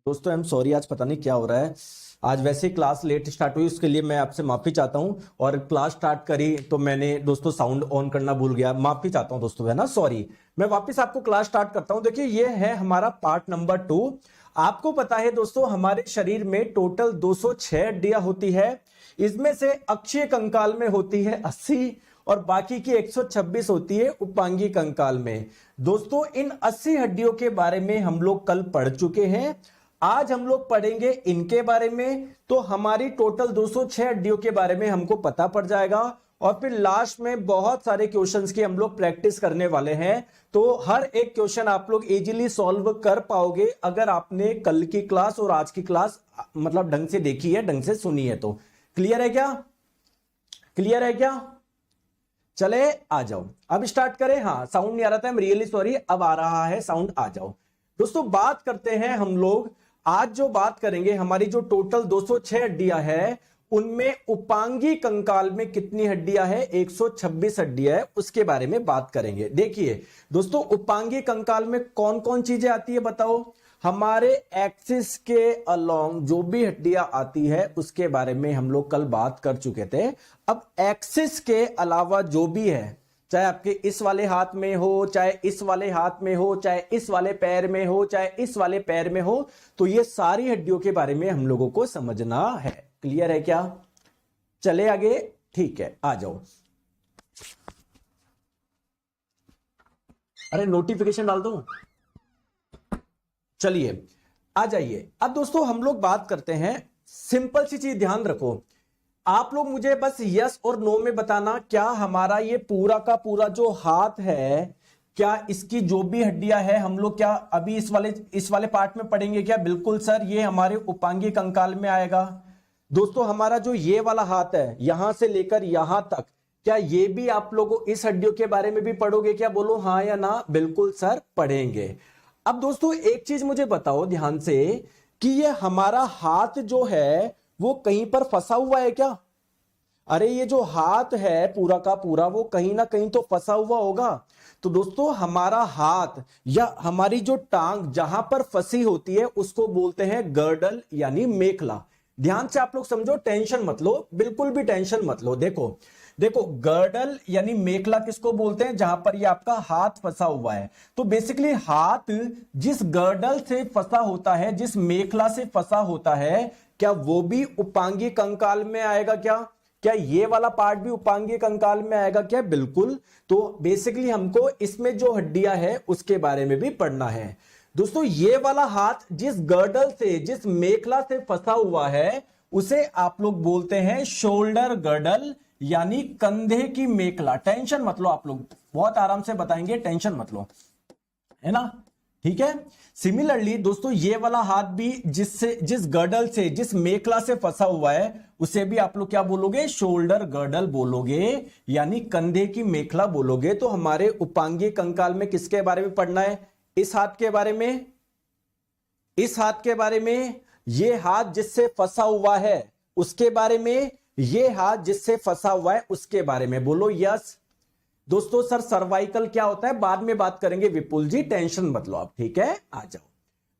दोस्तों I am sorry, आज पता नहीं क्या हो रहा है। आज वैसे ही क्लास लेट स्टार्ट हुई, उसके लिए मैं आपसे माफी चाहता हूं। और क्लास स्टार्ट करी तो मैंने दोस्तों साउंड ऑन करना भूल गया, माफी चाहता हूं दोस्तों, है ना, सॉरी। मैं वापस आपको क्लास स्टार्ट करता हूं। देखिए ये है हमारा पार्ट नंबर 2। आपको पता है दोस्तों हमारे शरीर में टोटल 206 हड्डियां होती है। इसमें से अक्षीय कंकाल में होती है 80 और बाकी की 126 होती है उपांगी कंकाल में। दोस्तों इन 80 हड्डियों के बारे में हम लोग कल पढ़ चुके हैं। आज हम लोग पढ़ेंगे इनके बारे में, तो हमारी टोटल 206 हड्डियों के बारे में हमको पता पड़ जाएगा। और फिर लास्ट में बहुत सारे क्वेश्चंस की हम लोग प्रैक्टिस करने वाले हैं। तो हर एक क्वेश्चन आप लोग इजीली सॉल्व कर पाओगे अगर आपने कल की क्लास और आज की क्लास मतलब ढंग से देखी है, ढंग से सुनी है। तो क्लियर है क्या? क्लियर है क्या? चले आ जाओ, अब स्टार्ट करें। हाँ साउंड नहीं आ रहा था, I'm रियली सॉरी, अब आ रहा है साउंड, आ जाओ। दोस्तों बात करते हैं हम लोग, आज जो बात करेंगे हमारी जो टोटल 206 हड्डियां है उनमें उपांगी कंकाल में कितनी हड्डियां है, 126 हड्डियां है, उसके बारे में बात करेंगे। देखिए दोस्तों उपांगी कंकाल में कौन कौन चीजें आती है बताओ। हमारे एक्सिस के अलोंग जो भी हड्डियां आती है उसके बारे में हम लोग कल बात कर चुके थे। अब एक्सिस के अलावा जो भी है, चाहे आपके इस वाले हाथ में हो, चाहे इस वाले हाथ में हो, चाहे इस वाले पैर में हो, चाहे इस वाले पैर में हो, तो ये सारी हड्डियों के बारे में हम लोगों को समझना है। क्लियर है क्या? चले आगे, ठीक है, आ जाओ। अरे नोटिफिकेशन डाल दो। चलिए आ जाइए। अब दोस्तों हम लोग बात करते हैं, सिंपल सी चीज ध्यान रखो। आप लोग मुझे बस यस और नो में बताना, क्या हमारा ये पूरा का पूरा जो हाथ है, क्या इसकी जो भी हड्डियां है हम लोग क्या अभी इस वाले पार्ट में पढ़ेंगे क्या? बिल्कुल सर, ये हमारे उपांगी कंकाल में आएगा। दोस्तों हमारा जो ये वाला हाथ है यहां से लेकर यहां तक, क्या ये भी आप लोगों इस हड्डियों के बारे में भी पढ़ोगे क्या? बोलो हाँ या ना। बिल्कुल सर पढ़ेंगे। अब दोस्तों एक चीज मुझे बताओ ध्यान से, कि ये हमारा हाथ जो है वो कहीं पर फंसा हुआ है क्या? अरे ये जो हाथ है पूरा का पूरा वो कहीं ना कहीं तो फंसा हुआ होगा। तो दोस्तों हमारा हाथ या हमारी जो टांग जहां पर फंसी होती है उसको बोलते हैं गर्डल यानी मेखला। ध्यान से आप लोग समझो, टेंशन मत लो, बिल्कुल भी टेंशन मत लो। देखो देखो, गर्डल यानी मेखला किसको बोलते हैं? जहां पर ये आपका हाथ फंसा हुआ है। तो बेसिकली हाथ जिस गर्डल से फंसा होता है, जिस मेखला से फंसा होता है, क्या वो भी उपांगी कंकाल में आएगा क्या? क्या ये वाला पार्ट भी उपांगी कंकाल में आएगा क्या? बिल्कुल। तो बेसिकली हमको इसमें जो हड्डियां है उसके बारे में भी पढ़ना है। दोस्तों ये वाला हाथ जिस गर्डल से, जिस मेखला से फंसा हुआ है, उसे आप लोग बोलते हैं शोल्डर गर्डल यानी कंधे की मेखला। टेंशन मत लो, आप लोग बहुत आराम से बताएंगे, टेंशन मत लो, है ना? ठीक है। सिमिलरली दोस्तों ये वाला हाथ भी जिस गर्डल से, जिस मेखला से फंसा हुआ है, उसे भी आप लोग क्या बोलोगे? शोल्डर गर्डल बोलोगे, यानी कंधे की मेखला बोलोगे। तो हमारे उपांगी कंकाल में किसके बारे में पढ़ना है? इस हाथ के बारे में, इस हाथ के बारे में, ये हाथ जिससे फंसा हुआ है उसके बारे में, ये हाथ जिससे फंसा हुआ है उसके बारे में। बोलो यस। दोस्तों सर सर्वाइकल क्या होता है बाद में बात करेंगे विपुल जी, टेंशन मत लो आप, ठीक है, आ जाओ।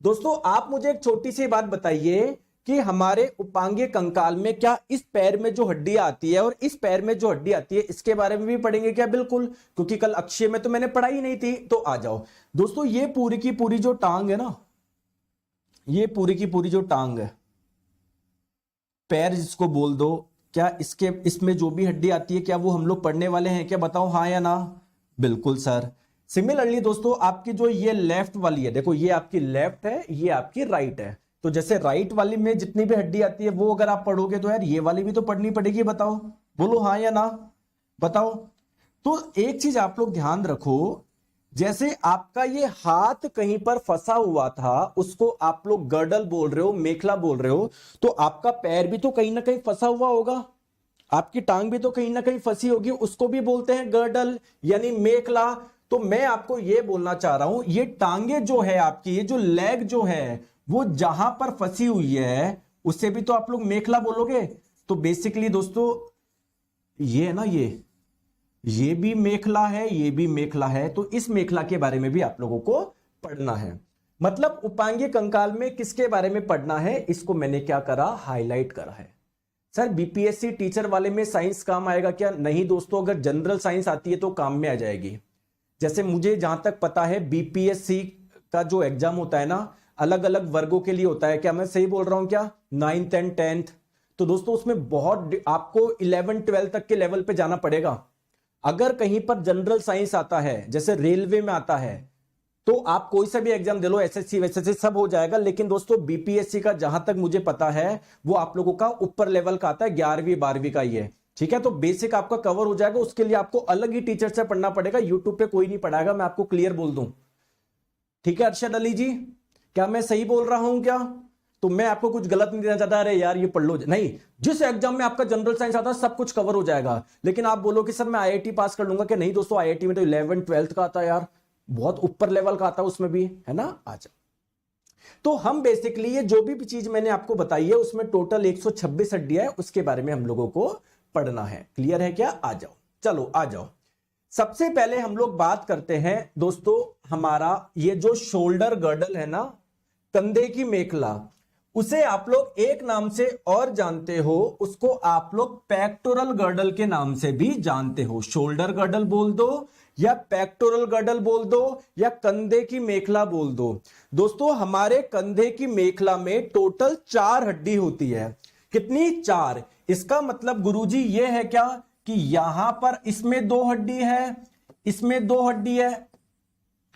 दोस्तों आप मुझे एक छोटी सी बात बताइए कि हमारे उपांगी कंकाल में क्या इस पैर में जो हड्डी आती है और इस पैर में जो हड्डी आती है इसके बारे में भी पढ़ेंगे क्या? बिल्कुल, क्योंकि कल अक्षय में तो मैंने पढ़ाई नहीं थी। तो आ जाओ दोस्तों, ये पूरी की पूरी जो टांग है ना, ये पूरी की पूरी जो टांग है, पैर जिसको बोल दो, क्या इसमें जो भी हड्डी आती है क्या वो हम लोग पढ़ने वाले हैं क्या? बताओ हाँ या ना। बिल्कुल सर। सिमिलरली दोस्तों आपकी जो ये लेफ्ट वाली है, देखो ये आपकी लेफ्ट है, ये आपकी राइट है। तो जैसे राइट वाली में जितनी भी हड्डी आती है वो अगर आप पढ़ोगे तो यार ये वाली भी तो पढ़नी पड़ेगी। बताओ, बोलो हाँ या ना, बताओ। तो एक चीज आप लोग ध्यान रखो, जैसे आपका ये हाथ कहीं पर फंसा हुआ था उसको आप लोग गर्डल बोल रहे हो, मेखला बोल रहे हो, तो आपका पैर भी तो कहीं ना कहीं फंसा हुआ होगा, आपकी टांग भी तो कहीं ना कहीं फंसी होगी, उसको भी बोलते हैं गर्डल यानी मेखला। तो मैं आपको ये बोलना चाह रहा हूं, ये टांगे जो है आपकी, ये जो लेग जो है वो जहां पर फंसी हुई है उससे भी तो आप लोग मेखला बोलोगे। तो बेसिकली दोस्तों ये है ना, ये भी मेखला है, ये भी मेखला है। तो इस मेखला के बारे में भी आप लोगों को पढ़ना है। मतलब उपांगीय कंकाल में किसके बारे में पढ़ना है, इसको मैंने क्या करा, हाईलाइट करा है। सर बीपीएससी टीचर वाले में साइंस काम आएगा क्या? नहीं दोस्तों, अगर जनरल साइंस आती है तो काम में आ जाएगी। जैसे मुझे जहां तक पता है बीपीएससी का जो एग्जाम होता है ना, अलग अलग वर्गों के लिए होता है। क्या मैं सही बोल रहा हूं क्या? 9th and 10th। तो दोस्तों उसमें बहुत आपको 11 12 तक के लेवल पे जाना पड़ेगा। अगर कहीं पर जनरल साइंस आता है, जैसे रेलवे में आता है, तो आप कोई सा भी एग्जाम दे लो, एसएससी वैसे सब हो जाएगा। लेकिन दोस्तों बीपीएससी का जहां तक मुझे पता है वो आप लोगों का ऊपर लेवल का आता है, 11वीं 12वीं का ही है। ठीक है, तो बेसिक आपका कवर हो जाएगा। उसके लिए आपको अलग ही टीचर से पढ़ना पड़ेगा, यूट्यूब पे कोई नहीं पढ़ाएगा, मैं आपको क्लियर बोल दूं। ठीक है अरशद अली जी, क्या मैं सही बोल रहा हूं क्या? तो मैं आपको कुछ गलत नहीं देना चाहता, अरे यार ये पढ़ लो, नहीं। जिस एग्जाम में आपका जनरल साइंस आता है सब कुछ कवर हो जाएगा। लेकिन आप बोलो कि सर मैं आईआईटी पास कर लूंगा, कि नहीं दोस्तों, आईआईटी में तो 11 12 का आता है यार, बहुत ऊपर लेवल का आता है उसमें भी, है ना। अच्छा, तो हम बेसिकली ये जो भी चीज मैंने आपको बताई है उसमें टोटल 126 हड्डियां है, उसके बारे में हम लोगों को पढ़ना है। क्लियर है क्या? आ जाओ, चलो आ जाओ। सबसे पहले हम लोग बात करते हैं दोस्तों, हमारा ये जो शोल्डर गर्डल है ना, कंधे की मेखला, उसे आप लोग एक नाम से और जानते हो, उसको आप लोग पेक्टोरल गर्डल के नाम से भी जानते हो। शोल्डर गर्डल बोल दो या पेक्टोरल गर्डल बोल दो या कंधे की मेखला बोल दो। दोस्तों हमारे कंधे की मेखला में टोटल 4 हड्डी होती है। कितनी? 4। इसका मतलब गुरुजी ये है क्या कि यहां पर इसमें 2 हड्डी है, इसमें 2 हड्डी है।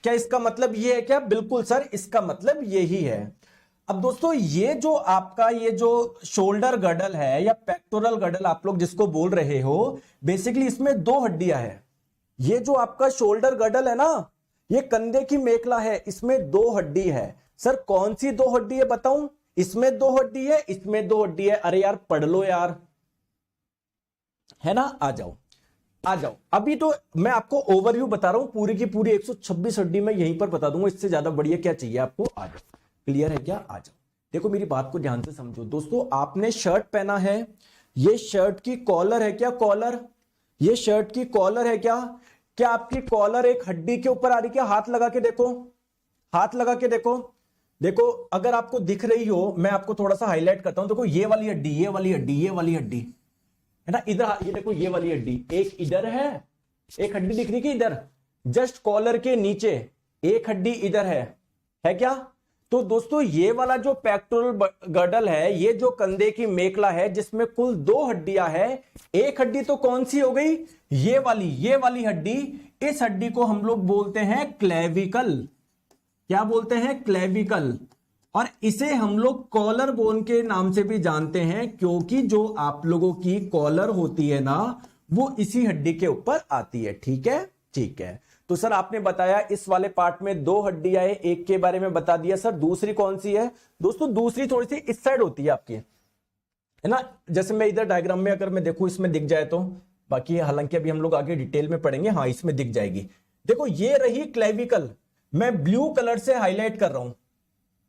क्या इसका मतलब ये है क्या? बिल्कुल सर, इसका मतलब यही है। अब दोस्तों ये जो आपका ये जो शोल्डर गर्डल है या पेक्टोरल गर्डल आप लोग जिसको बोल रहे हो, बेसिकली इसमें 2 हड्डियां हैं। ये जो आपका शोल्डर गर्डल है ना, ये कंधे की मेखला है, इसमें 2 हड्डी है। सर कौन सी 2 हड्डी है बताऊं? इसमें 2 हड्डी है, इसमें 2 हड्डी है। अरे यार पढ़ लो यार, है ना। आ जाओ आ जाओ, अभी तो मैं आपको ओवरव्यू बता रहा हूं, पूरी की पूरी 126 हड्डी मैं यहीं पर बता दूंगा, इससे ज्यादा बढ़िया क्या चाहिए आपको। आ जाओ, क्लियर है क्या? आ जाओ, देखो मेरी बात को ध्यान से समझो। दोस्तों आपने शर्ट पहना है, ये शर्ट की कॉलर है क्या? कॉलर, ये शर्ट की कॉलर है क्या? क्या आपकी कॉलर एक हड्डी के ऊपर आ रही? क्या हाथ लगा के देखो, हाथ लगा के देखो। देखो अगर आपको दिख रही हो, मैं आपको थोड़ा सा हाईलाइट करता हूं। देखो ये वाली हड्डी, ये वाली हड्डी, ये वाली हड्डी है ना, इधर ये देखो, ये वाली हड्डी एक इधर है, एक हड्डी दिख रही है इधर, जस्ट कॉलर के नीचे एक हड्डी इधर है क्या? तो दोस्तों ये वाला जो पेक्टोरल गर्डल है, ये जो कंधे की मेखला है, जिसमें कुल 2 हड्डियां है, एक हड्डी तो कौन सी हो गई? ये वाली हड्डी। इस हड्डी को हम लोग बोलते हैं क्लेविकल। क्या बोलते हैं? क्लेविकल। और इसे हम लोग कॉलर बोन के नाम से भी जानते हैं, क्योंकि जो आप लोगों की कॉलर होती है ना, वो इसी हड्डी के ऊपर आती है। ठीक है, ठीक है। तो सर आपने बताया इस वाले पार्ट में 2 हड्डियां है, एक के बारे में बता दिया। सर दूसरी कौन सी है? दोस्तों दूसरी थोड़ी सी इस साइड होती है आपकी, है ना। जैसे मैं इधर डायग्राम में अगर मैं देखूं, इसमें दिख जाए तो, बाकी हालांकि अभी हम लोग आगे डिटेल में पढ़ेंगे। हाँ इसमें दिख जाएगी। देखो ये रही क्लेविकल, मैं ब्लू कलर से हाईलाइट कर रहा हूं,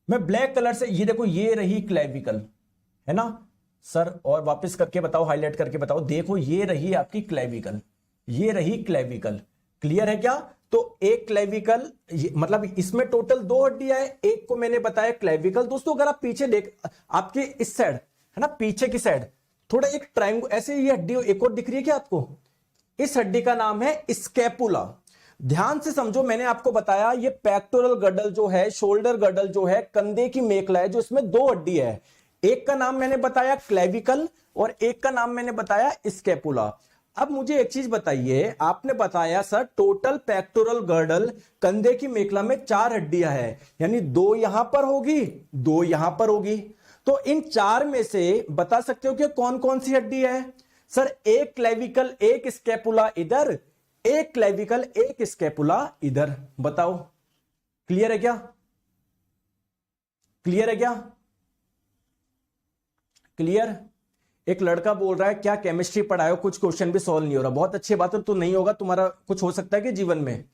मैं ब्लैक कलर से, ये देखो ये रही क्लेविकल, है ना। सर और वापस करके बताओ, हाईलाइट करके बताओ। देखो ये रही आपकी क्लेविकल, ये रही क्लेविकल। क्लियर है क्या? तो एक क्लेविकल, मतलब इसमें टोटल 2 हड्डियां है, एक को मैंने बताया क्लेविकल। दोस्तों अगर आप पीछे देख, आपके इस साइड है ना, पीछे की साइड थोड़ा एक ट्रायंगल ऐसे, ये हड्डी एक और दिख रही है क्या आपको? इस हड्डी का नाम है स्कैपुला। ध्यान से समझो, मैंने आपको बताया ये पेक्टोरल गर्डल जो है, शोल्डर गर्डल जो है, कंधे की मेखला है, जो इसमें 2 हड्डी है। एक का नाम मैंने बताया क्लेविकल और एक का नाम मैंने बताया स्कैपुला। अब मुझे एक चीज बताइए, आपने बताया सर टोटल पेक्टोरल गर्डल कंधे की मेखला में 4 हड्डियां है, यानी 2 यहां पर होगी, 2 यहां पर होगी। तो इन 4 में से बता सकते हो कि कौन कौन सी हड्डी है? सर एक क्लेविकल, एक स्कैपुला इधर, एक क्लेविकल, एक स्कैपुला इधर। बताओ क्लियर है क्या? क्लियर है क्या? क्लियर? एक लड़का बोल रहा है क्या केमिस्ट्री पढ़ाए हो, कुछ क्वेश्चन भी सॉल्व नहीं हो रहा। बहुत अच्छी बात है, तो नहीं होगा तुम्हारा, कुछ हो सकता है कि जीवन में।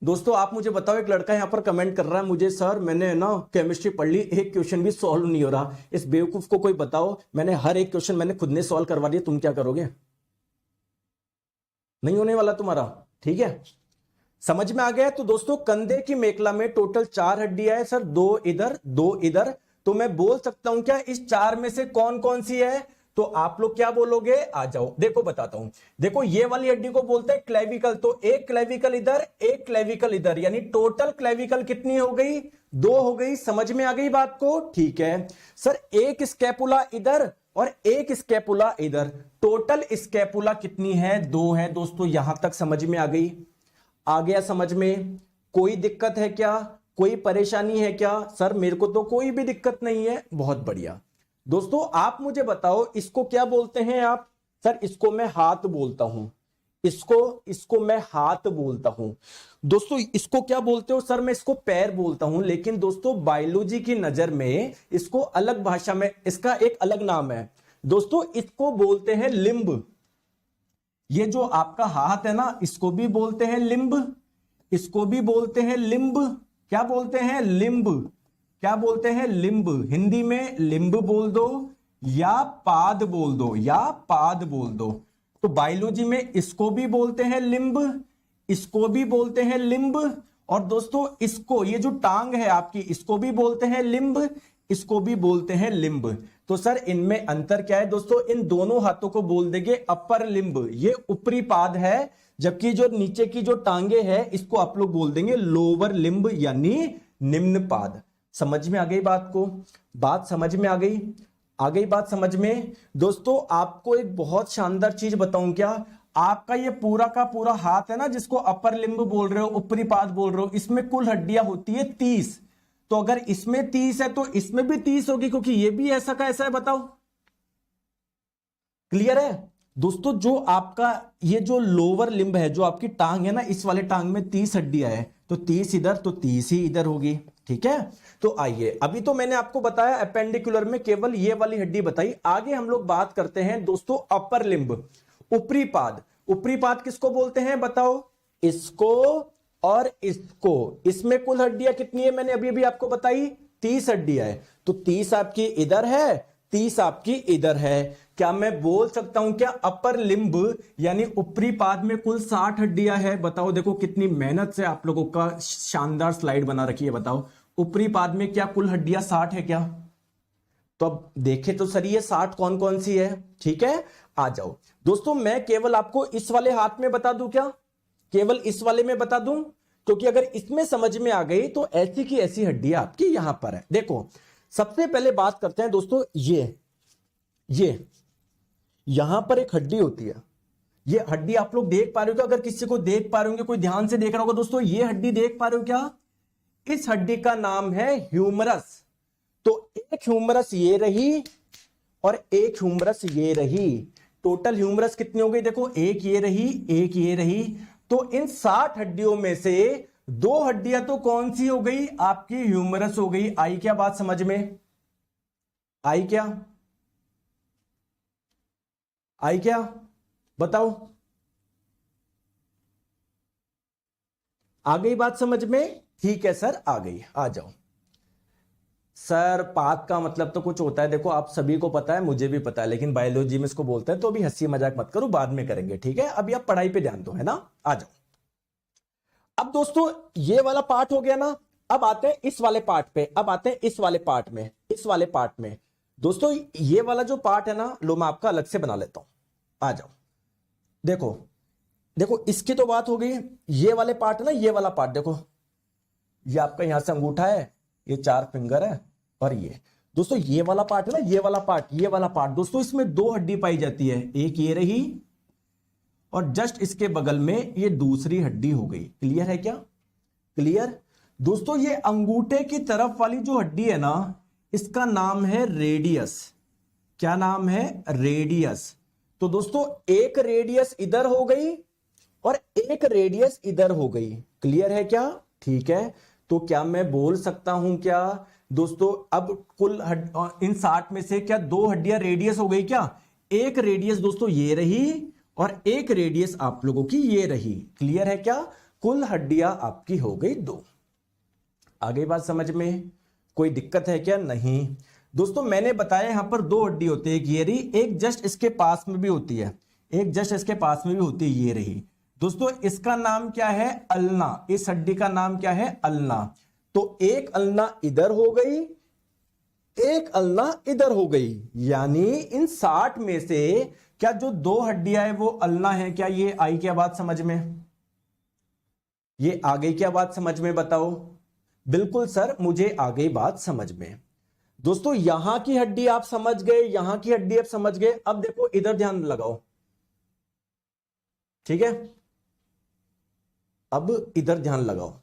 दोस्तों आप मुझे बताओ, एक लड़का यहां पर कमेंट कर रहा है मुझे, सर मैंने ना केमिस्ट्री पढ़ ली, एक क्वेश्चन भी सॉल्व नहीं हो रहा। इस बेवकूफ को कोई बताओ, मैंने हर एक क्वेश्चन मैंने खुद ने सॉल्व करवा दिया, तुम क्या करोगे? नहीं होने वाला तुम्हारा, ठीक है। समझ में आ गया? तो दोस्तों कंधे की मेखला में टोटल 4 हड्डियां है सर, 2 इधर 2 इधर। तो मैं बोल सकता हूं क्या इस 4 में से कौन कौन सी है? तो आप लोग क्या बोलोगे? आ जाओ देखो बताता हूं। देखो ये वाली हड्डी को बोलते हैं क्लेविकल, तो एक क्लेविकल इधर एक क्लेविकल इधर, यानी टोटल क्लेविकल कितनी हो गई? 2 हो गई। समझ में आ गई बात को? ठीक है सर, एक स्कैपुला इधर और एक स्कैपुला इधर, टोटल स्कैपुला कितनी है? 2 है दोस्तों। यहां तक समझ में आ गई? आ गया समझ में? कोई दिक्कत है क्या? कोई परेशानी है क्या? सर मेरे को तो कोई भी दिक्कत नहीं है। बहुत बढ़िया दोस्तों, आप मुझे बताओ इसको क्या बोलते हैं आप? सर इसको मैं हाथ बोलता हूं। इसको मैं हाथ बोलता हूं। दोस्तों इसको क्या बोलते हो? सर मैं इसको पैर बोलता हूं, लेकिन दोस्तों बायोलॉजी की नजर में इसको अलग भाषा में इसका एक अलग नाम है दोस्तों, इसको बोलते हैं लिंब। ये जो आपका हाथ है ना, इसको भी बोलते हैं लिंब, इसको भी बोलते हैं लिंब। क्या बोलते हैं? लिंब। क्या बोलते हैं? लिंब। हिंदी में लिंब बोल दो या पाद बोल दो, या पाद बोल दो। तो बायोलॉजी में इसको भी बोलते हैं लिंब, इसको भी बोलते हैं लिंब, और दोस्तों इसको, ये जो टांग है आपकी, इसको भी बोलते हैं लिंब, इसको भी बोलते हैं लिंब। तो सर इनमें अंतर क्या है दोस्तों? इन दोनों हाथों को बोल देंगे अपर लिंब, ये ऊपरी पाद है, जबकि जो नीचे की जो टांगे है इसको आप लोग बोल देंगे लोअर लिंब, यानी निम्न पाद। समझ में आ गई बात को? बात समझ में आ गई? आ गई बात समझ में? दोस्तों आपको एक बहुत शानदार चीज बताऊं क्या? आपका ये पूरा का पूरा हाथ है ना, जिसको अपर लिंब बोल रहे हो, ऊपरी पाद बोल रहे हो, इसमें कुल हड्डियां होती है 30। तो अगर इसमें 30 है तो इसमें भी 30 होगी, क्योंकि ये भी ऐसा का ऐसा है। बताओ क्लियर है दोस्तों? जो आपका ये जो लोअर लिंब है, जो आपकी टांग है ना, इस वाले टांग में 30 हड्डियां है, तो 30 इधर तो 30 ही इधर होगी। ठीक है, तो आइए, अभी तो मैंने आपको बताया अपेंडिकुलर में केवल ये वाली हड्डी बताई। आगे हम लोग बात करते हैं दोस्तों अपर लिंब, ऊपरी पाद। ऊपरी पाद किसको बोलते हैं? बताओ। इसको और इसको। इसमें कुल हड्डियां कितनी है? मैंने अभी अभी आपको बताई 30 हड्डियां है। तो 30 आपकी इधर है, 30 आपकी इधर है। क्या मैं बोल सकता हूं क्या अपर लिंब यानी ऊपरी पाद में कुल 60 हड्डियां है? बताओ, देखो कितनी मेहनत से आप लोगों का शानदार स्लाइड बना रखी है। बताओ ऊपरी पाद में क्या कुल हड्डियां 60 है क्या? तो अब देखे तो सर ये 60 कौन कौन सी है? ठीक है, आ जाओ दोस्तों, मैं केवल आपको इस वाले हाथ में बता दूं क्या? केवल इस वाले में बता दूं, क्योंकि अगर इसमें समझ में आ गई तो ऐसी की ऐसी हड्डियां आपकी यहां पर है। देखो सबसे पहले बात करते हैं दोस्तों, ये यहां पर एक हड्डी होती है। ये हड्डी आप लोग देख पा रहे हो? अगर किसी को देख पा रहे होंगे, कोई ध्यान से देख रहा होगा दोस्तों, ये हड्डी देख पा रहे हो क्या? इस हड्डी का नाम है ह्यूमरस। तो एक ह्यूमरस ये रही और एक ह्यूमरस ये रही। टोटल ह्यूमरस कितनी हो गई? देखो, एक ये रही, एक ये रही। तो इन 60 हड्डियों में से 2 हड्डियां तो कौन सी हो गई? आपकी ह्यूमरस हो गई। आई क्या बात समझ में? आई क्या? आई क्या? बताओ, आ गई बात समझ में? ठीक है सर, आ गई। आ जाओ सर, पाद का मतलब तो कुछ होता है, देखो आप सभी को पता है, मुझे भी पता है, लेकिन बायोलॉजी में इसको बोलते हैं। तो अभी हंसी मजाक मत करो, बाद में करेंगे। ठीक है, अभी आप पढ़ाई पे ध्यान दो, है ना? आ जाओ। अब दोस्तों ये वाला पार्ट हो गया ना, अब आते हैं इस वाले पार्ट पे। अब आते हैं इस वाले पार्ट में। इस वाले पार्ट में दोस्तों ये वाला जो पार्ट है ना, लो मैं आपका अलग से बना लेता हूं। आ जाओ, देखो देखो, इसकी तो बात हो गई। ये वाले पार्ट है ना, ये वाला पार्ट देखो, ये आपका यहां से अंगूठा है, ये 4 फिंगर है, और ये दोस्तों ये वाला पार्ट है ना, ये वाला पार्ट, ये वाला पार्ट दोस्तों, इसमें 2 हड्डी पाई जाती है। एक ये रही और जस्ट इसके बगल में ये दूसरी हड्डी हो गई। क्लियर है क्या? क्लियर दोस्तों, ये अंगूठे की तरफ वाली जो हड्डी है ना, इसका नाम है रेडियस। क्या नाम है? रेडियस। तो दोस्तों एक रेडियस इधर हो गई और एक रेडियस इधर हो गई। क्लियर है क्या? ठीक है, तो क्या मैं बोल सकता हूं क्या दोस्तों, अब कुल इन 60 में से क्या 2 हड्डियां रेडियस हो गई क्या? एक रेडियस दोस्तों ये रही और एक रेडियस आप लोगों की ये रही। क्लियर है क्या? कुल हड्डियां आपकी हो गई 2। आगे बात समझ में? कोई दिक्कत है क्या? नहीं दोस्तों, मैंने बताया यहां पर 2 हड्डी होती है, एक ये रही, एक जस्ट इसके पास में भी होती है, एक जस्ट इसके पास में भी होती है, ये रही। दोस्तों इसका नाम क्या है? अल्ना। इस हड्डी का नाम क्या है? अल्ना। तो एक अल्ना इधर हो गई, एक अल्ना इधर हो गई, यानी इन 60 में से क्या जो 2 हड्डियां है वो अल्ना है? क्या ये आई क्या बात समझ में? ये आ गई क्या बात समझ में? बताओ। बिल्कुल सर, मुझे आ गई बात समझ में। दोस्तों यहां की हड्डी आप समझ गए, यहां की हड्डी आप समझ गए। अब देखो इधर ध्यान लगाओ, ठीक है? अब इधर ध्यान लगाओ,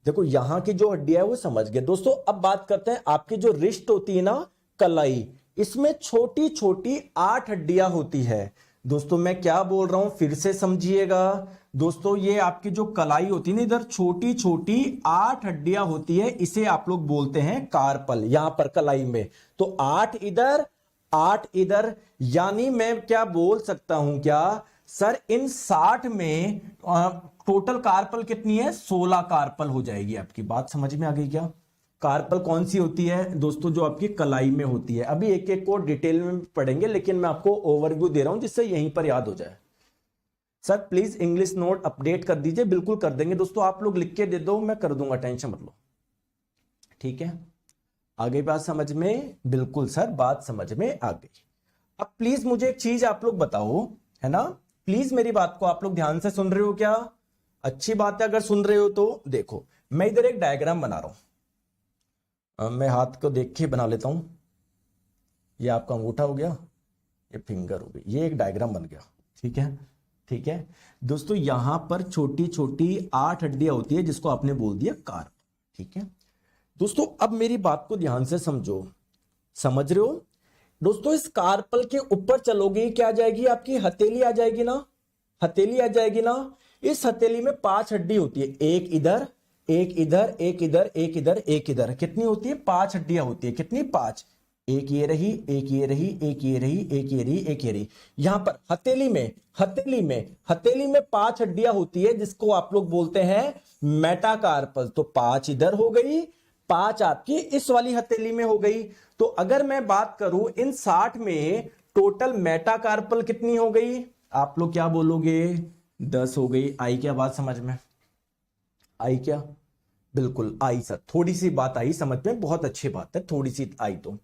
देखो यहां की जो हड्डियां है वो समझ गए। दोस्तों अब बात करते हैं आपकी जो रिस्ट होती है ना, कलाई, इसमें छोटी छोटी 8 हड्डियां होती है। दोस्तों मैं क्या बोल रहा हूं फिर से समझिएगा। दोस्तों ये आपकी जो कलाई होती है ना, इधर छोटी छोटी 8 हड्डियां होती है, इसे आप लोग बोलते हैं कार्पल। यहां पर कलाई में तो 8 इधर 8 इधर, यानी मैं क्या बोल सकता हूं क्या सर, इन 60 में टोटल कार्पल कितनी है? 16 कार्पल हो जाएगी। आपकी बात समझ में आ गई क्या? कार्पल कौन सी होती है दोस्तों? जो आपकी कलाई में होती है। अभी एक एक को डिटेल में पढ़ेंगे, लेकिन मैं आपको ओवरव्यू दे रहा हूं जिससे यहीं पर याद हो जाए। Sir please English note update कर दीजिए। बिल्कुल कर देंगे दोस्तों, आप लोग लिख के दे दो, मैं कर दूंगा, टेंशन मत लो, ठीक है? आगे बात समझ में? बिल्कुल सर, बात समझ में आ गई। अब प्लीज मुझे एक चीज आप लोग बताओ, है ना? प्लीज मेरी बात को आप लोग ध्यान से सुन रहे हो क्या? अच्छी बात है अगर सुन रहे हो तो। देखो मैं इधर एक डायग्राम बना रहा हूं, मैं हाथ को देख के बना लेता हूं। ये आपका अंगूठा हो गया, ये फिंगर हो गई, ये एक डायग्राम बन गया, ठीक है? ठीक है दोस्तों, यहां पर छोटी छोटी 8 हड्डियां होती है जिसको आपने बोल दिया कार्प, ठीक है? दोस्तों अब मेरी बात को ध्यान से समझो, समझ रहे हो? दोस्तों इस कार्पल के ऊपर चलोगे क्या आ जाएगी? आपकी हथेली आ जाएगी ना, हथेली आ जाएगी ना। इस हथेली में 5 हड्डी होती है, एक इधर एक इधर एक इधर एक इधर एक इधर। कितनी होती है? 5 हड्डियां होती है। कितनी? 5। एक ये रही, एक ये रही, एक ये रही, एक ये रही, एक ये रही। यहां पर हथेली में, हथेली में 5 हड्डियां होती है जिसको आप लोग बोलते हैं मेटाकार्पल। तो 5 इधर हो गई, 5 आपकी इस वाली हथेली में हो गई। तो अगर मैं बात करूं इन 60 में टोटल मेटाकार्पल कितनी हो गई? आप लोग क्या बोलोगे? 10 हो गई। आई क्या बात समझ में? आई क्या? बिल्कुल आई सर, थोड़ी सी बात आई समझ में, बहुत अच्छी बात है, थोड़ी सी आई। तो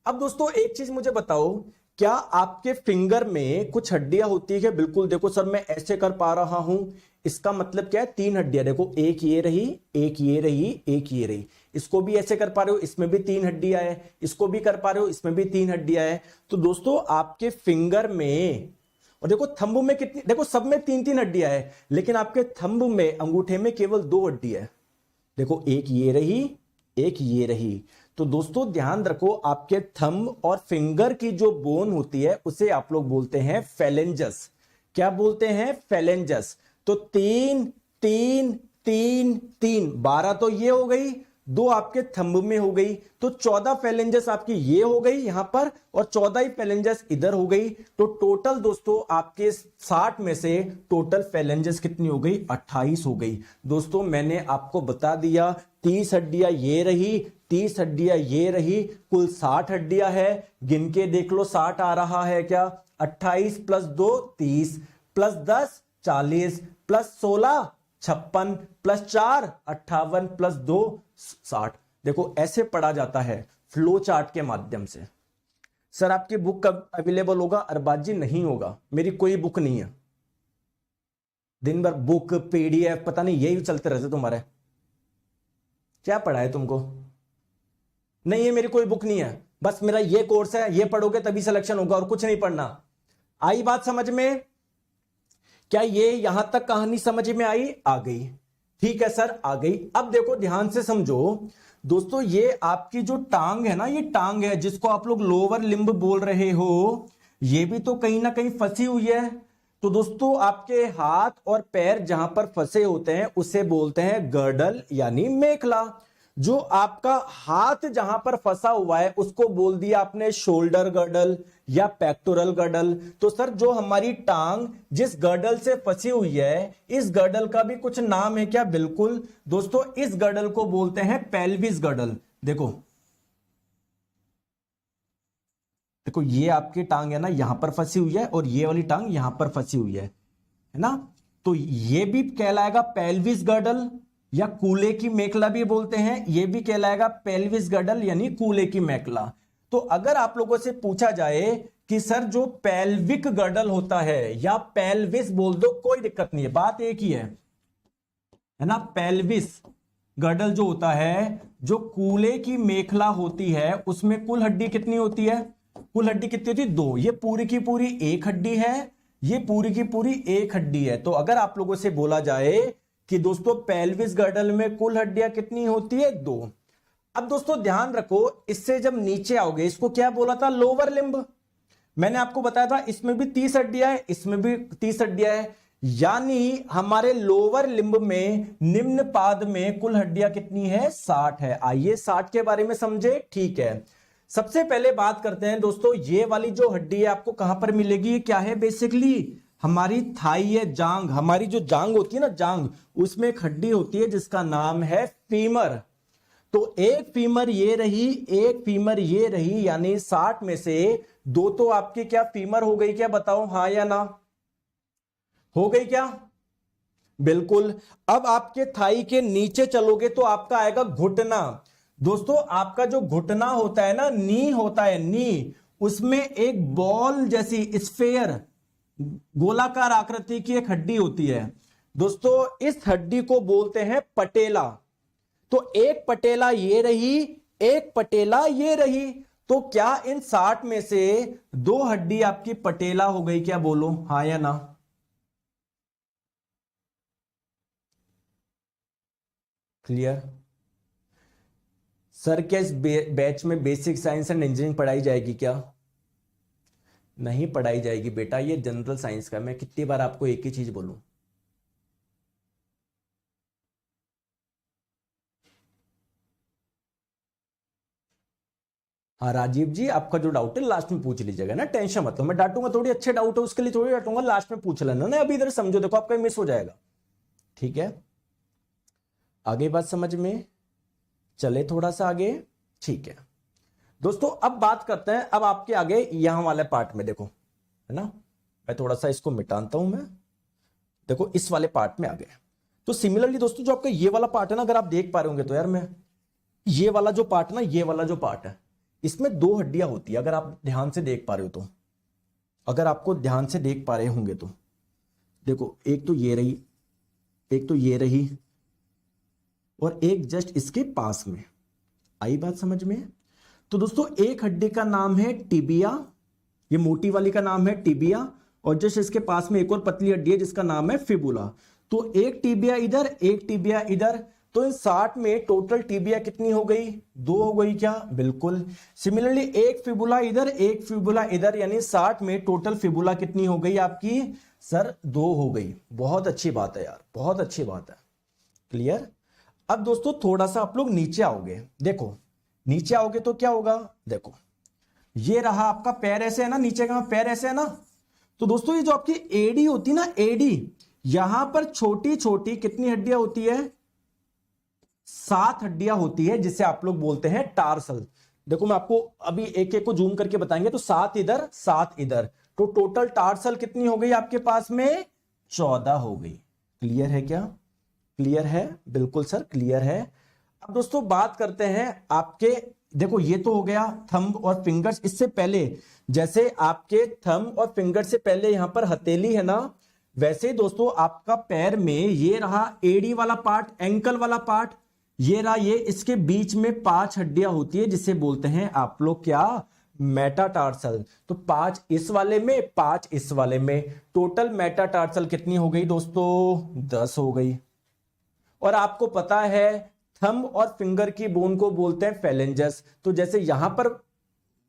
अब दोस्तों एक चीज मुझे बताओ, क्या आपके फिंगर में कुछ हड्डियां होती है? बिल्कुल, देखो सर मैं ऐसे कर पा रहा हूं, इसका मतलब क्या है? 3 हड्डियां। देखो एक ये रही, एक ये रही, एक ये रही। इसको भी ऐसे कर पा रहे हो, इसमें भी 3 हड्डियां है। इसको भी कर पा रहे हो, इसमें भी 3 हड्डियां है। तो दोस्तों आपके फिंगर में, और देखो थंब में कितनी, देखो सब में 3-3 हड्डियां है, लेकिन आपके थंब में, अंगूठे में केवल 2 हड्डियां है। देखो एक ये रही, एक ये रही। तो दोस्तों ध्यान रखो, आपके थंब और फिंगर की जो बोन होती है उसे आप लोग बोलते हैं फेलेंजस। क्या बोलते हैं? फेलेंजस। तो 3 3 3 3, 12 तो ये हो गई, 2 आपके थंब में हो गई, तो 14 फेलेंजस आपकी ये हो गई यहां पर, और 14 ही फेलेंजस इधर हो गई। तो टोटल दोस्तों आपके 60 में से टोटल फेलेंजस कितनी हो गई? 28 हो गई। दोस्तों मैंने आपको बता दिया 30 हड्डियां ये रही, 30 हड्डियां ये रही, कुल 60 हड्डियां है। गिन के देख लो 60 आ रहा है क्या? 28 plus 2 30, plus 10 40, plus 16 56, plus 4 58, plus 2 60। देखो ऐसे पढ़ा जाता है फ्लो चार्ट के माध्यम से। सर आपकी बुक कब अवेलेबल होगा? अरबाजी नहीं होगा, मेरी कोई बुक नहीं है। दिन भर बुक पीडीएफ पता नहीं यही चलते रहते तुम्हारे। क्या पढ़ा है तुमको? नहीं, ये मेरी कोई बुक नहीं है, बस मेरा ये कोर्स है, ये पढ़ोगे तभी सिलेक्शन होगा, और कुछ नहीं पढ़ना। आई बात समझ में? क्या ये यहां तक कहानी समझ में आई? आ गई, ठीक है सर आ गई। अब देखो ध्यान से समझो दोस्तों, ये आपकी जो टांग है ना, ये टांग है जिसको आप लोग लोअर लिम्ब बोल रहे हो, ये भी तो कहीं ना कहीं फंसी हुई है। तो दोस्तों आपके हाथ और पैर जहां पर फंसे होते हैं उसे बोलते हैं गर्डल यानी मेखला। जो आपका हाथ जहां पर फंसा हुआ है उसको बोल दिया आपने शोल्डर गर्डल या पेक्टोरल गर्डल। तो सर जो हमारी टांग जिस गर्डल से फंसी हुई है, इस गर्डल का भी कुछ नाम है क्या? बिल्कुल दोस्तों, इस गर्डल को बोलते हैं पेल्विस गर्डल। देखो देखो ये आपकी टांग है ना, यहां पर फंसी हुई है, और ये वाली टांग यहां पर फंसी हुई है ना। तो ये भी कहलाएगा पेल्विस गर्डल या कूले की मेखला भी बोलते हैं, ये भी कहलाएगा पेल्विस गर्डल यानी कूले की मेखला। तो अगर आप लोगों से पूछा जाए कि सर जो पेल्विक गर्डल होता है या पेल्विस बोल दो, कोई दिक्कत नहीं है, बात एक ही है ना। पेल्विस गर्डल जो होता है, जो कूले की मेखला होती है, उसमें कुल हड्डी कितनी होती है? कुल हड्डी कितनी होती है? 2। ये पूरी की पूरी एक हड्डी है, ये पूरी की पूरी एक हड्डी है। तो अगर आप लोगों से बोला जाए कि दोस्तों पेल्विस गर्डल में कुल हड्डियां कितनी होती है? 2। अब दोस्तों ध्यान रखो, इससे जब नीचे आओगे, इसको क्या बोला था? Lower limb. मैंने आपको बताया था इसमें भी 30 हड्डियां है, इसमें भी 30 हड्डियां है, यानी हमारे लोअर लिम्ब में, निम्न पाद में कुल हड्डियां कितनी है? 60 है। आइए 60 के बारे में समझे। ठीक है, सबसे पहले बात करते हैं दोस्तों, ये वाली जो हड्डी है आपको कहां पर मिलेगी? क्या है? बेसिकली हमारी थाई है, जांग। हमारी जो जांग होती है ना, जांग, उसमें एक हड्डी होती है जिसका नाम है फीमर। तो एक फीमर ये रही, एक फीमर ये रही, यानी 60 में से 2 तो आपकी क्या फीमर हो गई क्या? बताओ हाँ या ना, हो गई क्या? बिल्कुल। अब आपके थाई के नीचे चलोगे तो आपका आएगा घुटना। दोस्तों आपका जो घुटना होता है ना, नी होता है, नी, उसमें एक बॉल जैसी स्फेयर, गोलाकार आकृति की एक हड्डी होती है। दोस्तों इस हड्डी को बोलते हैं पटेला। तो एक पटेला ये रही, एक पटेला ये रही। तो क्या इन 60 में से 2 हड्डी आपकी पटेला हो गई क्या? बोलो हाँ या ना। क्लियर? सर क्या इस बैच में बेसिक साइंस एंड इंजीनियरिंग पढ़ाई जाएगी क्या? नहीं पढ़ाई जाएगी बेटा, ये जनरल साइंस का। मैं कितनी बार आपको एक ही चीज बोलूं? हाँ राजीव जी, आपका जो डाउट है लास्ट में पूछ लीजिएगा ना, टेंशन मत लो, मैं डांटूंगा थोड़ी। अच्छे डाउट है उसके लिए थोड़ी डांटूंगा, लास्ट में पूछ लेना ना। अभी इधर समझो, देखो आपका मिस हो जाएगा। ठीक है, आगे बात समझ में चले, थोड़ा सा आगे। ठीक है दोस्तों, अब बात करते हैं, अब आपके आगे यहां वाले पार्ट में देखो, है ना, मैं थोड़ा सा इसको मिटाता हूं मैं। देखो इस वाले पार्ट में आ गए। तो सिमिलरली दोस्तों जो आपका ये वाला पार्ट है ना, अगर आप देख पा रहे होंगे तो यार, मैं ये वाला जो पार्ट ना, ये वाला जो पार्ट है, इसमें 2 हड्डियां होती है। अगर आप ध्यान से देख पा रहे हो तो, अगर आपको ध्यान से देख पा रहे होंगे तो देखो, एक तो ये रही, एक तो ये रही, और एक जस्ट इसके पास में। आई बात समझ में? तो दोस्तों एक हड्डी का नाम है टिबिया, ये मोटी वाली का नाम है टिबिया, और जस्ट इसके पास में एक और पतली हड्डी है जिसका नाम है फिबुला। तो एक टिबिया इधर, एक टिबिया इधर। तो इन 60 में टोटल टिबिया कितनी हो गई? 2 हो गई क्या? बिल्कुल। सिमिलरली एक फिबुला इधर, एक फिबुला इधर, यानी 60 में टोटल फिबुला कितनी हो गई आपकी? सर 2 हो गई। बहुत अच्छी बात है यार, बहुत अच्छी बात है। क्लियर? अब दोस्तों थोड़ा सा आप लोग नीचे आओगे, देखो नीचे आओगे तो क्या होगा? देखो ये रहा आपका पैर, ऐसे है ना, नीचे का पैर ऐसे है ना। तो दोस्तों ये जो आपकी एडी होती है ना, एडी, यहां पर छोटी छोटी कितनी हड्डियां होती है? 7 हड्डियां होती है, जिसे आप लोग बोलते हैं टार्सल। देखो मैं आपको अभी एक एक को जूम करके बताएंगे। तो 7 इधर, 7 इधर, तो टोटल टार्सल कितनी हो गई आपके पास में? 14 हो गई। क्लियर है क्या? क्लियर है? बिल्कुल सर क्लियर है। अब दोस्तों बात करते हैं आपके, देखो ये तो हो गया थंब और फिंगर्स। इससे पहले जैसे आपके थंब और फिंगर से पहले यहां पर हथेली है ना, वैसे ही दोस्तों आपका पैर में ये रहा एडी वाला पार्ट, एंकल वाला पार्ट, ये रहा, ये इसके बीच में 5 हड्डियां होती है जिसे बोलते हैं आप लोग क्या? मेटाटार्सल। तो 5 इस वाले में, 5 इस वाले में, टोटल मेटाटार्सल कितनी हो गई दोस्तों? 10 हो गई। और आपको पता है थंब और फिंगर की बोन को बोलते हैं फेलेंजस। तो जैसे यहां पर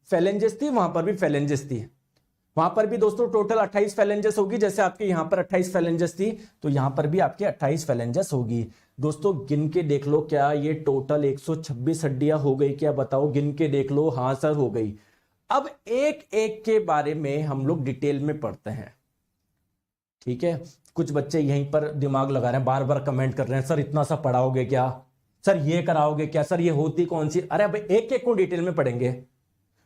फेलेंजस थी, वहां पर भी फेलेंजस थी, वहां पर भी दोस्तों टोटल 28 फेलेंजस होगी। जैसे आपके यहां पर 28 फेलेंजस थी, तो यहां पर भी आपकी 28 फेलेंजस होगी। दोस्तों गिन के देख लो, क्या ये टोटल 126 हड्डियां हो गई क्या? बताओ, गिन के देख लो। हाँ सर हो गई। अब एक एक के बारे में हम लोग डिटेल में पढ़ते हैं। ठीक है, कुछ बच्चे यहीं पर दिमाग लगा रहे हैं, बार बार कमेंट कर रहे हैं, सर इतना सा पढ़ाओगे क्या? सर ये कराओगे क्या? सर ये होती कौन सी? अरे अब एक एक को डिटेल में पढ़ेंगे।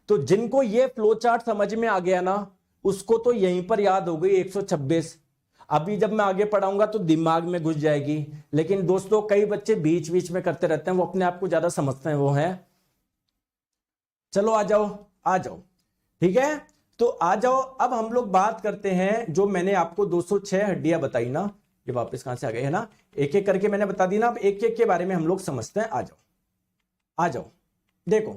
तो जिनको ये फ्लो चार्ट समझ में आ गया ना, उसको तो यहीं पर याद हो गई 126। अभी जब मैं आगे पढ़ाऊंगा तो दिमाग में घुस जाएगी, लेकिन दोस्तों कई बच्चे बीच बीच में करते रहते हैं, वो अपने आप को ज्यादा समझते हैं, वो है। चलो आ जाओ आ जाओ, ठीक है, तो आ जाओ। अब हम लोग बात करते हैं, जो मैंने आपको 206 हड्डियां बताई ना, ये वापस कहां से आ गए है ना, एक एक करके मैंने बता दी ना, अब एक एक के बारे में हम लोग समझते हैं। आ जाओ आ जाओ। देखो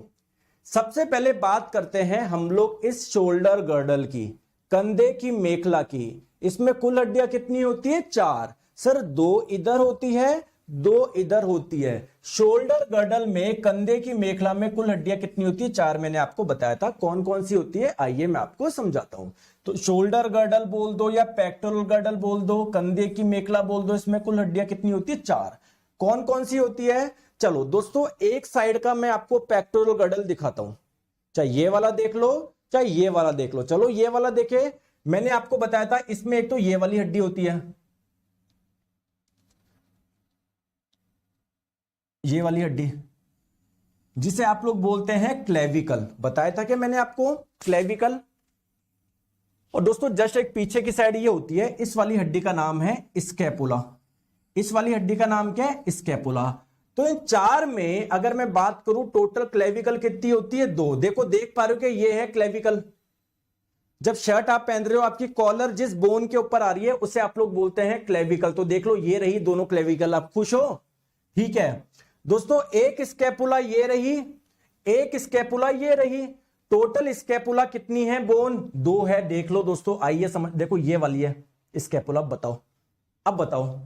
सबसे पहले बात करते हैं हम लोग इस शोल्डर गर्डल की, कंधे की मेखला की। इसमें कुल हड्डियां कितनी होती है? 4। सर 2 इधर होती है, 2 इधर होती है। शोल्डर गर्डल में, कंधे की मेखला में कुल हड्डियां कितनी होती है? 4। मैंने आपको बताया था कौन कौन सी होती है, आइए मैं आपको समझाता हूं। तो शोल्डर गर्डल बोल दो या पेक्टोरल गर्डल बोल दो, कंधे की मेखला बोल दो, इसमें कुल हड्डियां कितनी होती है? 4। कौन कौन सी होती है? चलो दोस्तों, एक साइड का मैं आपको पेक्टोरल गर्डल दिखाता हूं, चाहे ये वाला देख लो चाहे ये वाला देख लो। चलो ये वाला देखे, मैंने आपको बताया था इसमें एक तो ये वाली हड्डी होती है, ये वाली हड्डी जिसे आप लोग बोलते हैं क्लेविकल। बताया था कि मैंने आपको क्लेविकल। और दोस्तों जस्ट एक पीछे की साइड ये होती है, इस वाली हड्डी का नाम है स्कैपुला। इस वाली हड्डी का नाम क्या है? स्कैपुला। तो इन 4 में अगर मैं बात करूं टोटल क्लेविकल कितनी होती है? 2। देखो देख पा रहे हो कि ये है क्लेविकल। जब शर्ट आप पहन रहे हो, आपकी कॉलर जिस बोन के ऊपर आ रही है उसे आप लोग बोलते हैं क्लेविकल। तो देख लो ये रही दोनों क्लेविकल, आप खुश हो? ठीक है दोस्तों, एक स्कैपुला ये रही, एक स्कैपुला ये रही। टोटल स्कैपुला कितनी है? बोन 2 है। देख लो दोस्तों, आइए समझ, देखो ये वाली है स्कैपुला। बताओ, अब बताओ,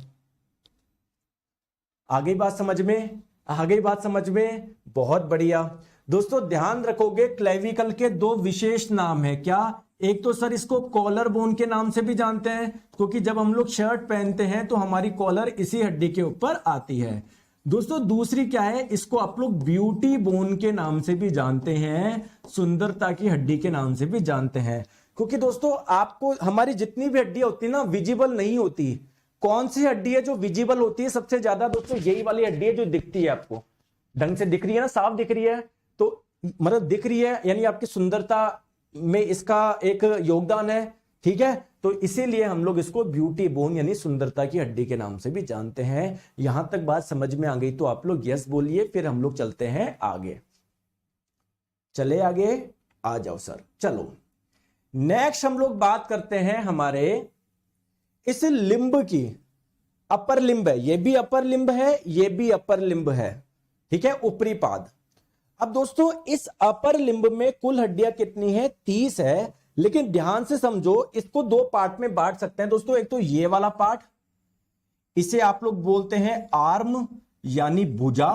आ गई बात समझ में? आ गई बात समझ में? बहुत बढ़िया। दोस्तों ध्यान रखोगे, क्लेविकल के 2 विशेष नाम है। क्या? एक तो सर इसको कॉलर बोन के नाम से भी जानते हैं, क्योंकि जब हम लोग शर्ट पहनते हैं तो हमारी कॉलर इसी हड्डी के ऊपर आती है। दोस्तों दूसरी क्या है? इसको आप लोग ब्यूटी बोन के नाम से भी जानते हैं, सुंदरता की हड्डी के नाम से भी जानते हैं। क्योंकि दोस्तों आपको हमारी जितनी भी हड्डियां होती है ना, विजिबल नहीं होती। कौन सी हड्डी है जो विजिबल होती है सबसे ज्यादा? दोस्तों यही वाली हड्डी है जो दिखती है, आपको ढंग से दिख रही है ना, साफ दिख रही है। तो मतलब दिख रही है यानी आपकी सुंदरता में इसका एक योगदान है, ठीक है। तो इसीलिए हम लोग इसको ब्यूटी बोन यानी सुंदरता की हड्डी के नाम से भी जानते हैं। यहां तक बात समझ में आ गई तो आप लोग यस बोलिए, फिर हम लोग चलते हैं आगे। चले आगे, आ जाओ सर। चलो नेक्स्ट हम लोग बात करते हैं हमारे इस लिंब की। अपर लिंब है, ये भी अपर लिंब है, ये भी अपर लिंब है, ठीक है, ऊपरी पाद। अब दोस्तों इस अपर लिंब में कुल हड्डियां कितनी है? 30 है। लेकिन ध्यान से समझो, इसको 2 पार्ट में बांट सकते हैं दोस्तों। एक तो ये वाला पार्ट, इसे आप लोग बोलते हैं आर्म यानी भुजा,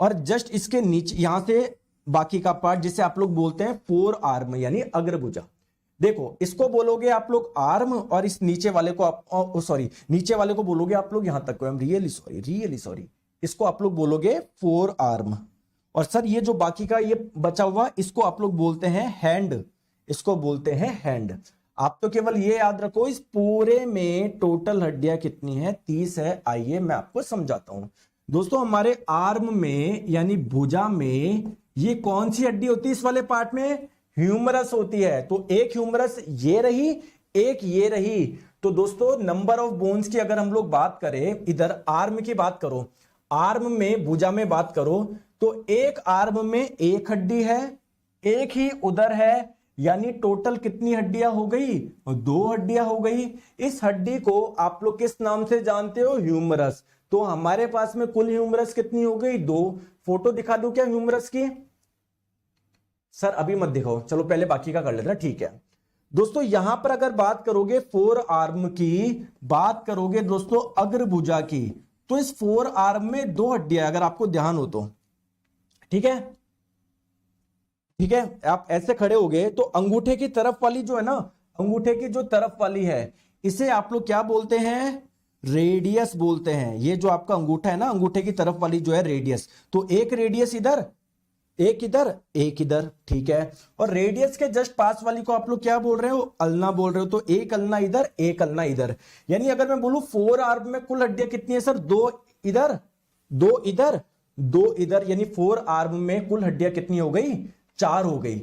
और जस्ट इसके नीचे यहां से बाकी का पार्ट जिसे आप लोग बोलते हैं फोर आर्म यानी अग्रभुजा। देखो इसको बोलोगे आप लोग आर्म, और इस नीचे वाले को आप सॉरी नीचे वाले को बोलोगे आप लोग, यहां तक को हम रियली सॉरी, इसको आप लोग बोलोगे फोर आर्म। और सर ये जो बाकी का ये बचा हुआ, इसको आप लोग बोलते हैं हैंड, इसको बोलते हैं हैंड। आप तो केवल ये याद रखो, इस पूरे में टोटल हड्डियां कितनी है? 30 है। आइए मैं आपको समझाता हूं दोस्तों। हमारे आर्म में यानी भुजा में ये कौन सी हड्डी होती है? इस वाले पार्ट में ह्यूमरस होती है। तो एक ह्यूमरस ये रही, एक ये रही। तो दोस्तों नंबर ऑफ बोन्स की अगर हम लोग बात करें, इधर आर्म की बात करो, आर्म में भुजा में बात करो, तो एक आर्म में एक हड्डी है, एक ही उधर है, यानी टोटल कितनी हड्डियां हो गई? 2 हड्डियां हो गई। इस हड्डी को आप लोग किस नाम से जानते हो? ह्यूमरस। तो हमारे पास में कुल ह्यूमरस कितनी हो गई? 2। फोटो दिखा दूं क्या ह्यूमरस की? सर अभी मत दिखाओ, चलो पहले बाकी का कर लेते हैं, ठीक है। दोस्तों यहां पर अगर बात करोगे फोर आर्म की, बात करोगे दोस्तों अग्रभुजा की, तो इस फोर आर्म में 2 हड्डियां, अगर आपको ध्यान हो तो, ठीक है, ठीक है। आप ऐसे खड़े हो गए तो अंगूठे की तरफ वाली जो है ना, अंगूठे की जो तरफ वाली है, इसे आप लोग क्या बोलते हैं? रेडियस बोलते हैं। ये जो आपका अंगूठा है ना, अंगूठे की तरफ वाली जो है रेडियस, तो एक रेडियस इधर, एक इधर, एक इधर, ठीक है। और रेडियस के जस्ट पास वाली को आप लोग क्या बोल रहे हो? अल्ना बोल रहे हो। तो एक अल्ना इधर, एक अल्ना इधर। यानी अगर मैं बोलूं फोर आर्म में कुल हड्डियां कितनी है सर? 2 इधर, 2 इधर, 2 इधर, यानी फोर आर्म में कुल हड्डियां कितनी हो गई? 4 हो गई,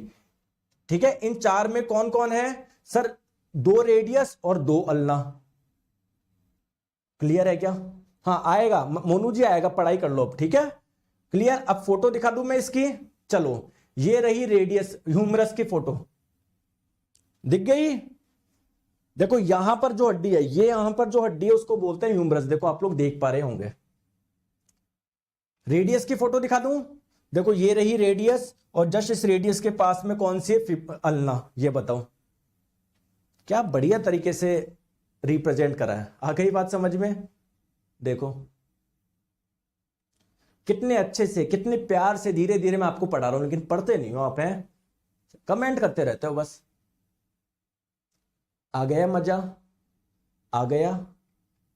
ठीक है। इन 4 में कौन कौन है सर? 2 रेडियस और 2 अल्ना। क्लियर है क्या? हाँ आएगा मोनू जी, आएगा, पढ़ाई कर लो अब, ठीक है। क्लियर। अब फोटो दिखा दूं मैं इसकी, चलो ये रही रेडियस ह्यूमरस की फोटो, दिख गई। देखो यहां पर जो हड्डी है, ये यहां पर जो हड्डी है उसको बोलते हैं ह्यूमरस। देखो आप लोग देख पा रहे होंगे। रेडियस की फोटो दिखा दूं, देखो ये रही रेडियस, और जस्ट इस रेडियस के पास में कौन सी है? अल्ना। ये बताओ क्या बढ़िया तरीके से रिप्रेजेंट करा है। आ गई बात समझ में? देखो कितने अच्छे से, कितने प्यार से, धीरे धीरे मैं आपको पढ़ा रहा हूं, लेकिन पढ़ते नहीं हो आप, हैं कमेंट करते रहते हो बस। आ गया मजा? आ गया?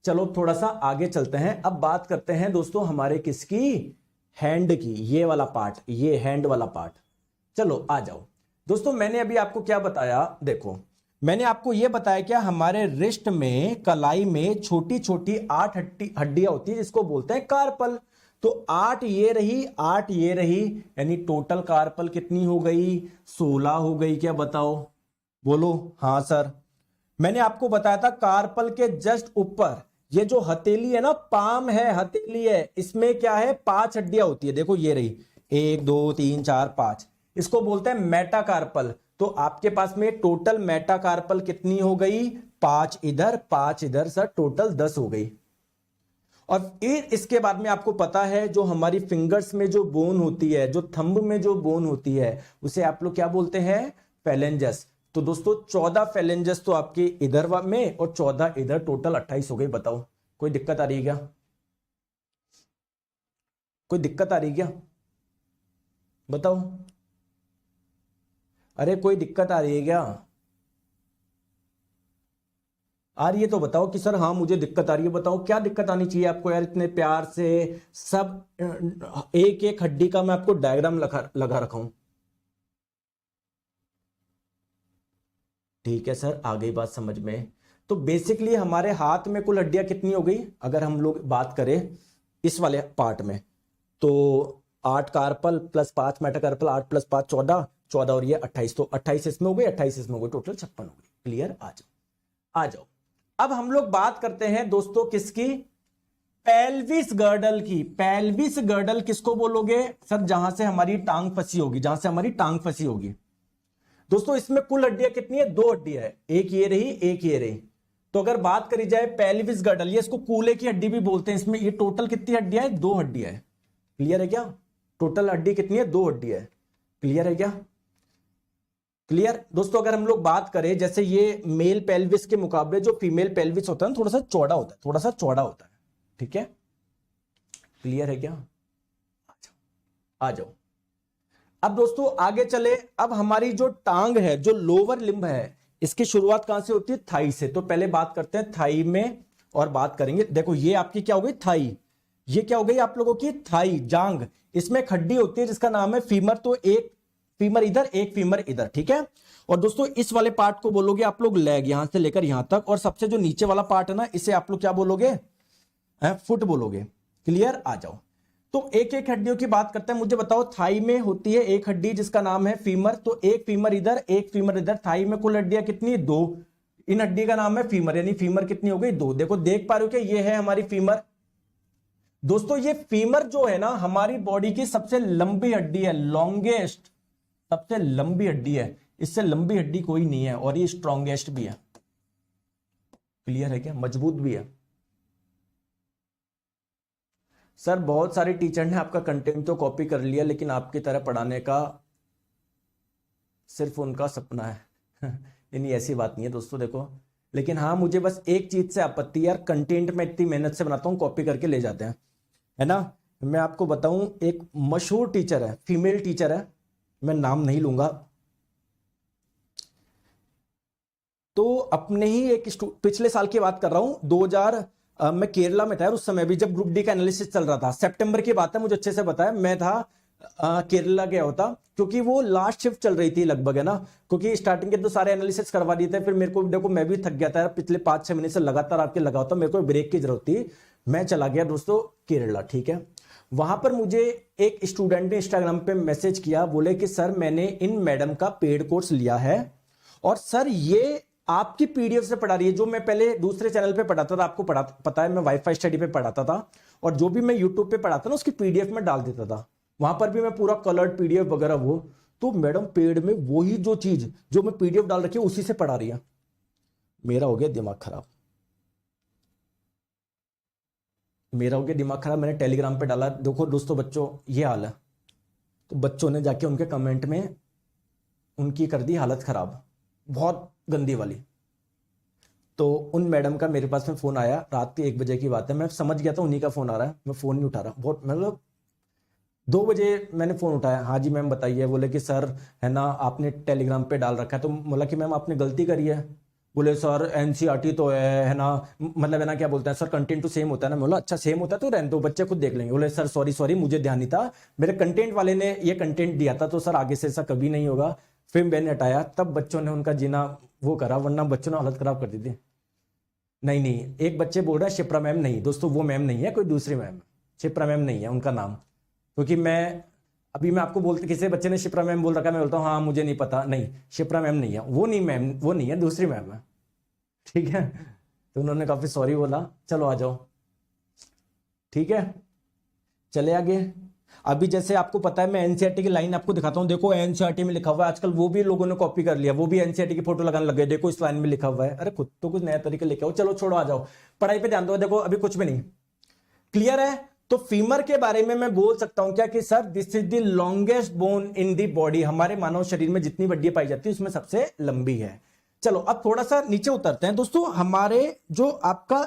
चलो थोड़ा सा आगे चलते हैं। अब बात करते हैं दोस्तों हमारे किसकी? हैंड की। ये वाला पार्ट, ये हैंड वाला पार्ट। चलो आ जाओ दोस्तों। मैंने अभी आपको क्या बताया? देखो मैंने आपको यह बताया क्या, हमारे रिस्ट में, कलाई में छोटी छोटी 8 हड्डियां होती है जिसको बोलते हैं कार्पल। तो 8 ये रही, 8 ये रही, यानी टोटल कार्पल कितनी हो गई? 16 हो गई। क्या बताओ? बोलो हाँ सर। मैंने आपको बताया था कार्पल के जस्ट ऊपर ये जो हथेली है ना, पाम है, हथेली है, इसमें क्या है? 5 हड्डियां होती है। देखो ये रही 1 2 3 4 5, इसको बोलते हैं मेटाकार्पल। तो आपके पास में टोटल मेटाकार्पल कितनी हो गई? 5 इधर 5 इधर, सर टोटल 10 हो गई। और फिर इसके बाद में आपको पता है जो हमारी फिंगर्स में जो बोन होती है, जो थंब में जो बोन होती है, उसे आप लोग क्या बोलते हैं? फेलेंजस। तो दोस्तों 14 फेलेंजस तो आपके इधर में और 14 इधर, टोटल 28 हो गई। बताओ कोई दिक्कत आ रही है क्या? कोई दिक्कत आ रही है क्या? बताओ। अरे कोई दिक्कत आ रही है क्या? आ रही है तो बताओ कि सर हाँ मुझे दिक्कत आ रही है। बताओ क्या दिक्कत आनी चाहिए आपको यार, इतने प्यार से सब एक एक हड्डी का मैं आपको डायग्राम लगा रखा हूं। ठीक है सर, आ गई बात समझ में। तो बेसिकली हमारे हाथ में कुल हड्डियां कितनी हो गई अगर हम लोग बात करें इस वाले पार्ट में? तो 8 कार्पल प्लस 5 मेटाकार्पल, 8 प्लस 5 14, 14 और ये 28, तो 28 इसमें हो गई, 28 इसमें हो गई, टोटल 56 हो गई। क्लियर? आ जाओ, आ जाओ। अब हम लोग बात करते हैं दोस्तों किसकी? पेल्विस गर्डल की। पेल्विस गर्डल किसको बोलोगे? सर जहां से हमारी टांग फंसी होगी, जहां से हमारी टांग फंसी होगी। दोस्तों इसमें कुल हड्डियां कितनी है? 2 हड्डियां है, एक ये रही, एक ये रही। तो अगर बात करी जाए पेल्विस गर्डल, ये इसको कूल्हे की हड्डी भी बोलते हैं, इसमें ये टोटल कितनी हड्डियां है? 2 हड्डियां है। क्लियर है क्या? टोटल हड्डी कितनी है? 2 हड्डियां है। क्लियर है क्या? क्लियर दोस्तों। अगर हम लोग बात करें जैसे ये मेल पेल्विस के मुकाबले जो फीमेल पेल्विस होता है थोड़ा सा चौड़ा होता है, थोड़ा सा चौड़ा होता है। ठीक है? क्लियर है क्या? आ जाओ। अब दोस्तों आगे चले। अब हमारी जो टांग है, जो लोअर लिम्ब है, इसकी शुरुआत कहां से होती है? थाई से। तो पहले बात करते हैं थाई में और बात करेंगे। देखो ये आपकी क्या हो गई? थाई। ये क्या हो गई आप लोगों की? थाई, जांग। इसमें एक हड्डी होती है जिसका नाम है फीमर। तो एक फीमर इधर, एक फीमर इधर। ठीक है? और दोस्तों इस वाले पार्ट को बोलोगे आप लोग लेग, यहां से लेकर यहां तक। और सबसे जो नीचे वाला पार्ट है ना, इसे आप लोग क्या बोलोगे? फुट बोलोगे। क्लियर? आ जाओ। तो एक एक हड्डियों की बात करते हैं। मुझे बताओ, थाई में होती है एक हड्डी जिसका नाम है फीमर। तो एक फीमर इधर, एक फीमर इधर। थाई में कुल हड्डियां कितनी है? 2। इन हड्डी का नाम है फीमर, यानी फीमर कितनी हो गई? 2। देखो देख पा रहे हो कि ये है हमारी फीमर। दोस्तों ये फीमर जो है ना, हमारी बॉडी की सबसे लंबी हड्डी है, लॉन्गेस्ट, सबसे लंबी हड्डी है। इससे लंबी हड्डी कोई नहीं है, और ये स्ट्रॉन्गेस्ट भी है। क्लियर है क्या? मजबूत भी है। सर बहुत सारे टीचर ने आपका कंटेंट तो कॉपी कर लिया, लेकिन आपकी तरह पढ़ाने का सिर्फ उनका सपना है। नहीं ऐसी बात नहीं है दोस्तों। देखो लेकिन हाँ मुझे बस एक चीज से आपत्ति, यार कंटेंट में इतनी मेहनत से बनाता हूं, कॉपी करके ले जाते हैं, है ना। मैं आपको बताऊं, एक मशहूर टीचर है, फीमेल टीचर है, मैं नाम नहीं लूंगा। तो अपने ही एक पिछले साल की बात कर रहा हूं, 2000 मैं केरला में था उस समय भी, जब ग्रुप डी का एनालिसिस चल रहा था। सितंबर की बात है, मुझे अच्छे से पता है। मैं था केरला गया होता, क्योंकि वो लास्ट शिफ्ट चल रही थी लगभग, है ना। क्योंकि स्टार्टिंग के तो सारे एनालिसिस करवा दिए थे। फिर मेरे को देखो, मैं भी थक गया था पिछले 5-6 महीने से लगातार आपके लगा होता, मेरे को ब्रेक की जरूरत थी। मैं चला गया दोस्तों केरला। ठीक है? वहां पर मुझे एक स्टूडेंट ने इंस्टाग्राम पे मैसेज किया, बोले कि सर मैंने इन मैडम का पेड कोर्स लिया है, और सर ये आपकी पीडीएफ से पढ़ा रही है। जो मैं पहले दूसरे चैनल पे पढ़ाता था, आपको पता है मैं वाईफाई स्टडी पे पढ़ाता था, और जो भी मैं यूट्यूब पे पढ़ाता ना उसकी पीडीएफ में डाल देता था, वहां पर भी मैं पूरा कलर्ड पीडीएफ वगैरह वो। तो मैडम पेड में वही जो चीज जो मैं पीडीएफ डाल रखी है उसी से पढ़ा रही है। मेरा हो गया दिमाग खराब, मैंने टेलीग्राम पे डाला, देखो दोस्तों बच्चों ये हाल है। तो बच्चों ने जाके उनके कमेंट में उनकी कर दी हालत खराब, बहुत गंदी वाली। तो उन मैडम का मेरे पास में फोन आया, रात के 1 बजे की बात है, मैं समझ गया था उन्हीं का फोन आ रहा है, मैं फोन नहीं उठा रहा, बहुत मतलब 2 बजे मैंने फोन उठाया। हाँ जी मैम बताइए। बोले कि सर है ना आपने टेलीग्राम पे डाल रखा है। तो बोला कि मैम आपने गलती करी है। बोले सर एनसीईआरटी तो है ना, मतलब है ना क्या बोलते हैं सर कंटेंट तो सेम होता है ना। बोला अच्छा सेम होता है तो रहने दो, बच्चे खुद देख लेंगे। बोले सर सॉरी मुझे ध्यान नहीं था, मेरे कंटेंट वाले ने ये कंटेंट दिया था, तो सर आगे से ऐसा कभी नहीं होगा। फिर मैंने हटाया, तब बच्चों ने उनका जीना वो करा, वरना बच्चों ने हालत खराब कर दी थी। नहीं, एक बच्चे बोल रहा है शिप्रा मैम, नहीं दोस्तों वो मैम नहीं है, कोई दूसरी मैम, शिप्रा मैम नहीं है उनका नाम। क्योंकि मैं अभी मैं आपको बोलते, किसी बच्चे ने शिप्रा मैम बोल रखा है, मैं बोलता हूँ हाँ मुझे नहीं पता, नहीं शिप्रा मैम नहीं है, वो नहीं मैम, वो नहीं है, दूसरी मैम है, ठीक है। तो उन्होंने काफी सॉरी बोला, चलो आ जाओ, ठीक है चले आगे। अभी जैसे आपको पता है मैं एनसीईआरटी की लाइन आपको दिखाता हूं, देखो एनसीईआरटी में लिखा हुआ है, आजकल वो भी लोगों ने कॉपी कर लिया, वो भी एनसीईआरटी की फोटो लगाने लग गए, देखो इस लाइन में लिखा हुआ है। अरे खुद तो कुछ नया तरीके लेके आओ, चलो छोड़ो आ जाओ, पढ़ाई पे ध्यान दो। देखो अभी कुछ भी नहीं क्लियर है। तो फीमर के बारे में मैं बोल सकता हूं क्या कि sir this is the longest bone in the body, हमारे मानव शरीर में जितनी हड्डियां पाई जाती है उसमें सबसे लंबी है। चलो अब थोड़ा सा नीचे उतरते हैं दोस्तों। हमारे जो आपका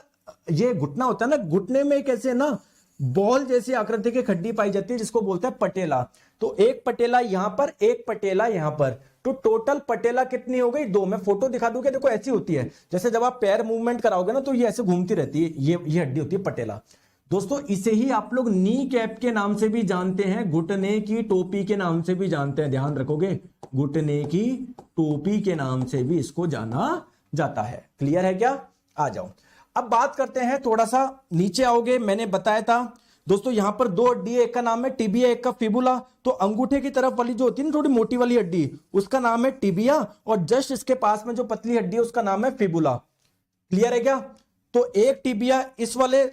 ये घुटना होता है ना, घुटने में कैसे ना बॉल जैसी आकृति की हड्डी पाई जाती है जिसको बोलते हैं पटेला। तो एक पटेला यहां पर, एक पटेला यहां पर, तो टोटल पटेला कितनी हो गई? 2। मैं फोटो दिखा दूंगा, देखो ऐसी होती है, जैसे जब आप पैर मूवमेंट कराओगे ना तो ये ऐसे घूमती रहती है, ये हड्डी होती है पटेला। दोस्तों इसे ही आप लोग नी कैप के नाम से भी जानते हैं, घुटने की टोपी के नाम से भी जानते हैं, ध्यान रखोगे, घुटने की टोपी के नाम से भी इसको जाना जाता है। क्लियर है क्या? आ जाओ अब बात करते हैं, थोड़ा सा नीचे आओगे, मैंने बताया था दोस्तों यहां पर 2 हड्डी है, एक का नाम है टिबिया, एक का फिबुला। तो अंगूठे की तरफ वाली जो होती है ना थोड़ी मोटी वाली हड्डी, उसका नाम है टिबिया, और जस्ट इसके पास में जो पतली हड्डी है उसका नाम है फिबुला। क्लियर है क्या? तो एक टिबिया इस वाले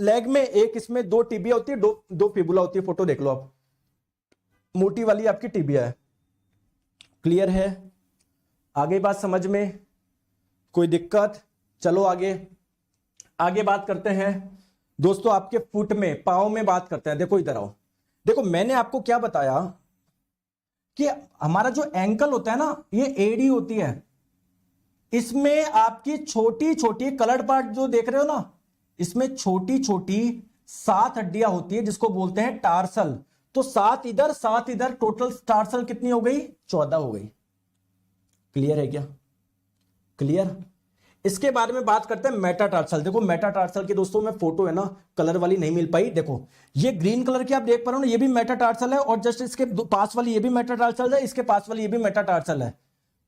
लेग में, एक इसमें, 2 टिबिया होती है, दो फिबुला होती है। फोटो देख लो आप, मोटी वाली आपकी टिबिया है। क्लियर है? आगे बात समझ में कोई दिक्कत? चलो आगे बात करते हैं दोस्तों, आपके फुट में, पांव में बात करते हैं। देखो इधर आओ, देखो मैंने आपको क्या बताया कि हमारा जो एंकल होता है ना, ये एड़ी होती है, इसमें आपकी छोटी छोटी कलर्ड पार्ट जो देख रहे हो ना, इसमें छोटी छोटी 7 हड्डियां होती है जिसको बोलते हैं टार्सल। तो 7 इधर 7 इधर, टोटल टार्सल कितनी हो गई? 14 हो गई। क्लियर है क्या? क्लियर। इसके बारे में बात करते हैं मेटाटार्सल। देखो मेटाटार्सल की दोस्तों में फोटो है ना, कलर वाली नहीं मिल पाई, देखो ये ग्रीन कलर की आप देख पा रहे हो ना, ये भी मेटाटार्सल है, और जस्ट इसके पास वाली ये भी मेटाटार्सल है, इसके पास वाली ये भी मेटाटार्सल है।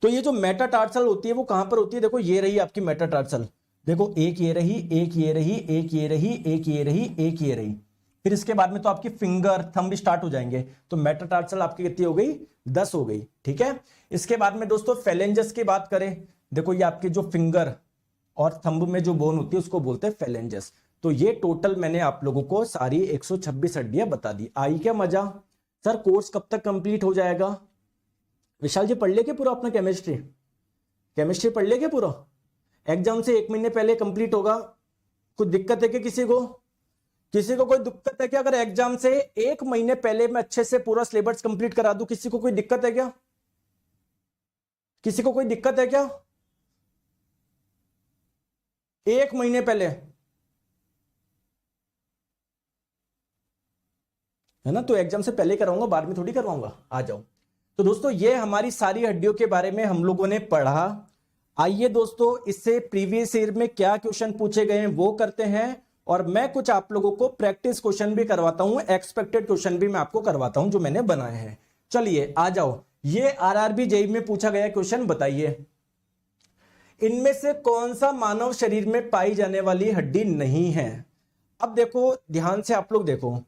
तो ये जो मेटाटार्सल होती है वो कहां पर होती है? देखो ये रही आपकी मेटाटार्सल, देखो एक ये रही, एक ये रही, एक ये रही, एक ये रही, एक ये रही, फिर इसके बाद में तो आपकी फिंगर थंब स्टार्ट हो जाएंगे। तो मेटाटार्सल आपकी कितनी हो गई? 10 हो गई। ठीक है। इसके बाद में दोस्तों फेलेंजस की बात करें, देखो ये आपके जो फिंगर और थंब में जो बोन होती है उसको बोलते हैं फेलेंजस। तो ये टोटल मैंने आप लोगों को सारी 126 हड्डियां बता दी। आई क्या मजा? सर कोर्स कब तक कंप्लीट हो जाएगा? विशाल जी पढ़ लेके पूरा अपना केमिस्ट्री पढ़ लेके पूरा? एग्जाम से 1 महीने पहले कंप्लीट होगा। कुछ दिक्कत है क्या किसी को कोई दिक्कत है क्या? अगर एग्जाम से 1 महीने पहले मैं अच्छे से पूरा सिलेबस कंप्लीट करा दूं, किसी को कोई दिक्कत है क्या? किसी को कोई दिक्कत है क्या? 1 महीने पहले, है ना? तो एग्जाम से पहले कराऊंगा, बाद में थोड़ी करवाऊंगा। आ जाओ। तो दोस्तों ये हमारी सारी हड्डियों के बारे में हम लोगों ने पढ़ा। आइए दोस्तों इससे प्रीवियस ईयर में क्या क्वेश्चन पूछे गए हैं वो करते हैं, और मैं कुछ आप लोगों को प्रैक्टिस क्वेश्चन भी करवाता हूं, एक्सपेक्टेड क्वेश्चन भी मैं आपको करवाता हूं जो मैंने बनाए हैं। चलिए आ जाओ। ये आरआरबी जेईई में पूछा गया क्वेश्चन, बताइए इनमें से कौन सा मानव शरीर में पाई जाने वाली हड्डी नहीं है? अब देखो ध्यान से आप लोग देखो,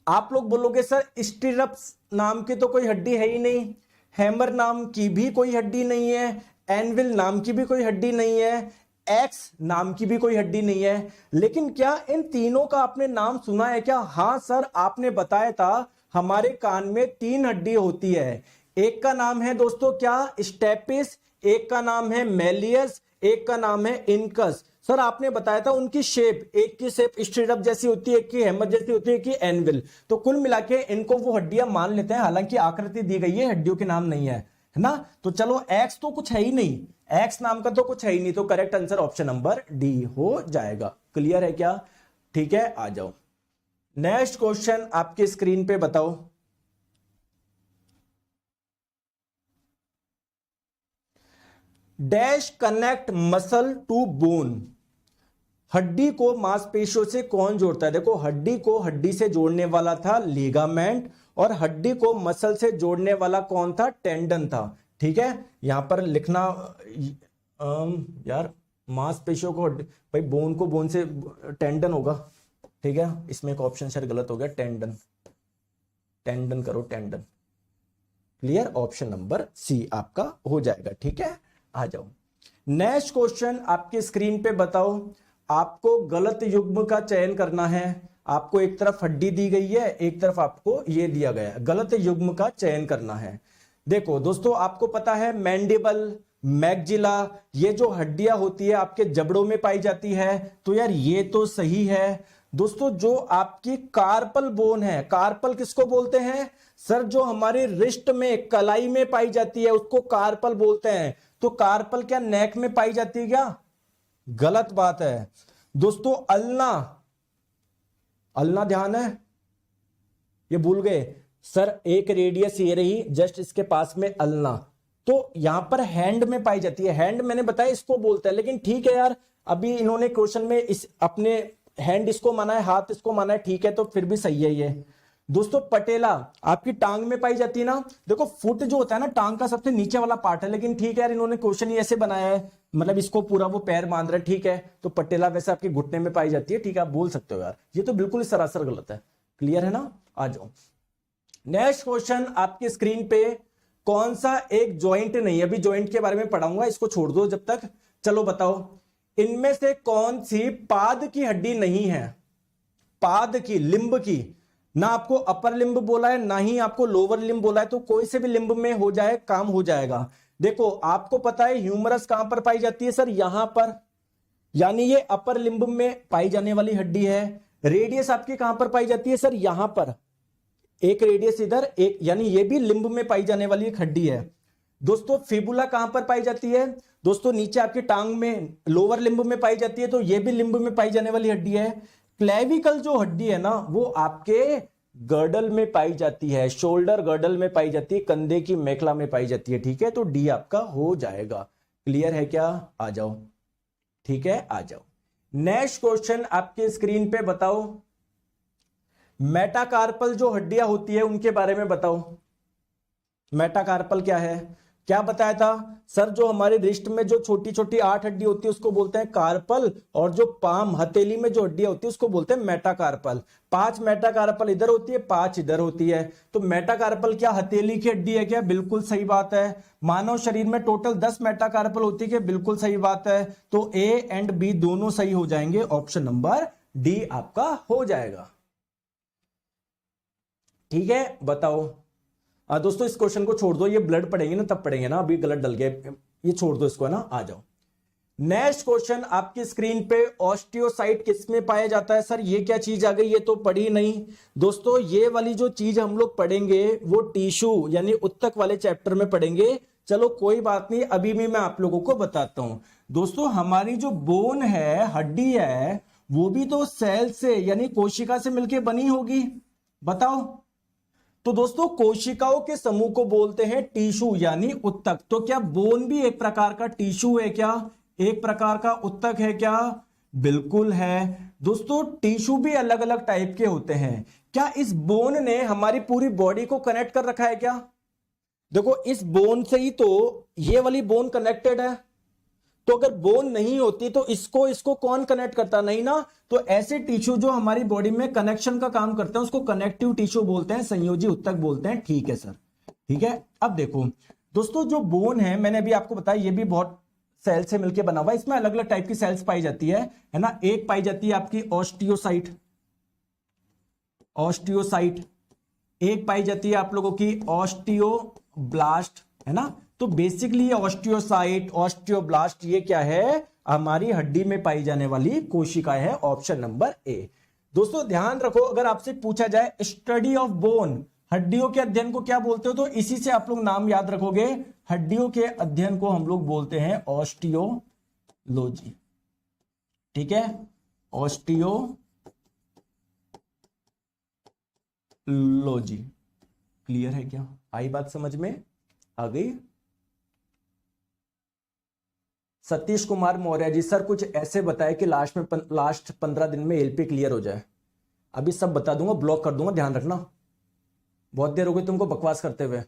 आप लोग बोलोगे सर स्टिरप्स नाम की तो कोई हड्डी है ही नहीं, हैमर नाम की भी कोई हड्डी नहीं है, एनविल नाम की भी कोई हड्डी नहीं है, एक्स नाम की भी कोई हड्डी नहीं है। लेकिन क्या इन तीनों का आपने नाम सुना है क्या? हाँ सर, आपने बताया था हमारे कान में 3 हड्डी होती है। एक का नाम है दोस्तों क्या? स्टेपिस, एक का नाम है मेलियस, एक का नाम है इनकस। सर आपने बताया था उनकी शेप, एक की शेप स्ट्रेटअप जैसी होती है, एक की हेमर जैसी होती है, एक की एनविल। तो कुल मिला के इनको वो हड्डियां मान लेते हैं, हालांकि आकृति दी गई है, हड्डियों के नाम नहीं है ना। तो चलो एक्स तो कुछ है ही नहीं, एक्स नाम का तो कुछ है ही नहीं, तो correct answer option number D हो जाएगा। क्लियर है क्या? ठीक है, आ जाओ नेक्स्ट क्वेश्चन आपके स्क्रीन पे बताओ। Dash connect muscle to bone, हड्डी को मांसपेशियों से कौन जोड़ता है? देखो हड्डी को हड्डी से जोड़ने वाला था लिगामेंट, और हड्डी को मसल से जोड़ने वाला कौन था? टेंडन था। ठीक है, यहां पर लिखना यार मांसपेशियों को भाई बोन को बोन से टेंडन होगा। ठीक है, इसमें एक ऑप्शन शायद गलत हो गया, टेंडन, टेंडन करो tendon. Clear, option number C आपका हो जाएगा। ठीक है, आ जाओ नेक्स्ट क्वेश्चन आपके स्क्रीन पे बताओ। आपको गलत युग्म का चयन करना है। आपको एक तरफ हड्डी दी गई है, एक तरफ आपको ये दिया गया है, गलत युग्म का चयन करना है। देखो दोस्तों, आपको पता है मैंडिबल, मैग्जिला, ये जो हड्डियां होती है आपके जबड़ों में पाई जाती है, तो यार ये तो सही है। दोस्तों जो आपकी कार्पल बोन है, कार्पल किसको बोलते हैं? सर जो हमारे रिस्ट में कलाई में पाई जाती है उसको कार्पल बोलते हैं। तो कार्पल क्या नेक में पाई जाती है क्या? गलत बात है दोस्तों। अल्ना, अल्ना ध्यान है, ये भूल गए सर, एक रेडियस ये रही जस्ट इसके पास में अल्ना, तो यहां पर हैंड में पाई जाती है। हैंड मैंने बताया इसको बोलते हैं, लेकिन ठीक है यार, अभी इन्होंने क्वेश्चन में इस अपने हैंड इसको माना है, हाथ इसको माना है, ठीक है, तो फिर भी सही है ये। दोस्तों पटेला आपकी टांग में पाई जाती है ना। देखो फुट जो होता है ना टांग का सबसे नीचे वाला पार्ट है, लेकिन ठीक है यार, इन्होंने क्वेश्चन ही ऐसे बनाया है, मतलब इसको पूरा वो पैर मान रहा है। ठीक है, तो पटेला वैसे आपके घुटने में पाई जाती है। ठीक है, आप बोल सकते हो यार, ये तो बिल्कुल सरासर गलत है। क्लियर है ना? आ जाओ नेक्स्ट क्वेश्चन आपकी स्क्रीन पे। कौन सा एक ज्वाइंट नहीं, अभी ज्वाइंट के बारे में पढ़ाऊंगा, इसको छोड़ दो जब तक। चलो बताओ, इनमें से कौन सी पाद की हड्डी नहीं है? पाद की, लिंब की, ना आपको अपर लिंब बोला है ना ही आपको लोअर लिंब बोला है, तो कोई से भी लिंब में हो जाए काम हो जाएगा। देखो आपको पता है ह्यूमरस कहां पर पाई जाती है? सर यहां पर, यानी ये अपर लिंब में पाई जाने वाली हड्डी है। रेडियस आपकी कहां पर पाई जाती है? सर यहां पर, एक रेडियस इधर, एक, यानी ये भी लिंब में पाई जाने वाली एक हड्डी है। दोस्तों फिबुला कहां पर पाई जाती है? दोस्तों नीचे आपकी टांग में, लोअर लिंब में पाई जाती है, तो ये भी लिंब में पाई जाने वाली हड्डी है। क्लेविकल जो हड्डी है ना वो आपके गर्डल में पाई जाती है, शोल्डर गर्डल में पाई जाती है, कंधे की मेखला में पाई जाती है। ठीक है, तो डी आपका हो जाएगा। क्लियर है क्या? आ जाओ। ठीक है, आ जाओ नेक्स्ट क्वेश्चन आपके स्क्रीन पे बताओ। मेटाकार्पल जो हड्डियां होती है उनके बारे में बताओ। मेटाकार्पल क्या है? क्या बताया था? सर जो हमारे रिस्ट में जो छोटी छोटी 8 हड्डी होती है उसको बोलते हैं कार्पल, और जो पाम हथेली में जो हड्डियां होती है उसको बोलते हैं मेटाकार्पल। 5 मेटाकार्पल इधर होती है, 5 इधर होती है। तो मेटाकार्पल क्या हथेली की हड्डी है क्या? बिल्कुल सही बात है। मानव शरीर में टोटल 10 मेटाकार्पल होती है क्या? बिल्कुल सही बात है। तो ए एंड बी दोनों सही हो जाएंगे, ऑप्शन नंबर डी आपका हो जाएगा। ठीक है, बताओ। दोस्तों इस क्वेश्चन को छोड़ दो, ये ब्लड पढ़ेंगे ना तब पढ़ेंगे ना, अभी गलत डल गए, ये छोड़ दो इसको, है ना। आ जाओ नेक्स्ट क्वेश्चन आपकी स्क्रीन पे। ऑस्टियोसाइट किस में पाया जाता है? सर ये क्या चीज आ गई, ये तो पढ़ी नहीं। दोस्तों ये वाली जो चीज हम लोग पढ़ेंगे वो टिश्यू यानी उत्तक वाले चैप्टर में पढ़ेंगे। चलो कोई बात नहीं, अभी भी मैं आप लोगों को बताता हूं। दोस्तों हमारी जो बोन है, हड्डी है, वो भी तो सेल से यानी कोशिका से मिलकर बनी होगी, बताओ। तो दोस्तों कोशिकाओं के समूह को बोलते हैं टिश्यू यानी उत्तक। तो क्या बोन भी एक प्रकार का टिश्यू है क्या? एक प्रकार का उत्तक है क्या? बिल्कुल है। दोस्तों टिश्यू भी अलग अलग टाइप के होते हैं। क्या इस बोन ने हमारी पूरी बॉडी को कनेक्ट कर रखा है क्या? देखो इस बोन से ही तो ये वाली बोन कनेक्टेड है, तो अगर बोन नहीं होती तो इसको कौन कनेक्ट करता? नहीं ना। तो ऐसे टिश्यू जो हमारी बॉडी में कनेक्शन का काम करते हैं उसको कनेक्टिव टिश्यू बोलते हैं, संयोजी उत्तक बोलते हैं। ठीक है सर, ठीक है। अब देखो दोस्तों जो बोन है, मैंने अभी आपको बताया, ये भी बहुत सेल से मिलकर बना हुआ है। इसमें अलग अलग टाइप की सेल्स पाई जाती है ना। एक पाई जाती है आपकी ऑस्टियोसाइट, ऑस्टियोसाइट। एक पाई जाती है आप लोगों की ऑस्टियोब्लास्ट, है ना। तो बेसिकली ऑस्टियोसाइट, ऑस्टियोब्लास्ट, ये क्या है, हमारी हड्डी में पाई जाने वाली कोशिकाएं है। Option number A. दोस्तों ध्यान रखो, अगर आपसे पूछा जाए स्टडी ऑफ बोन, हड्डियों के अध्ययन को क्या बोलते हो, तो इसी से आप लोग नाम याद रखोगे। हड्डियों के अध्ययन को हम लोग बोलते हैं ऑस्टियोलॉजी। ठीक है, ऑस्टियोलॉजी। क्लियर है क्या? आई बात समझ में आ गई? सतीश कुमार मौर्य जी, सर कुछ ऐसे बताए कि लास्ट 15 दिन में एलपी क्लियर हो जाए। अभी सब बता दूंगा, ब्लॉक कर दूंगा, ध्यान रखना। बहुत देर हो गई तुमको बकवास करते हुए।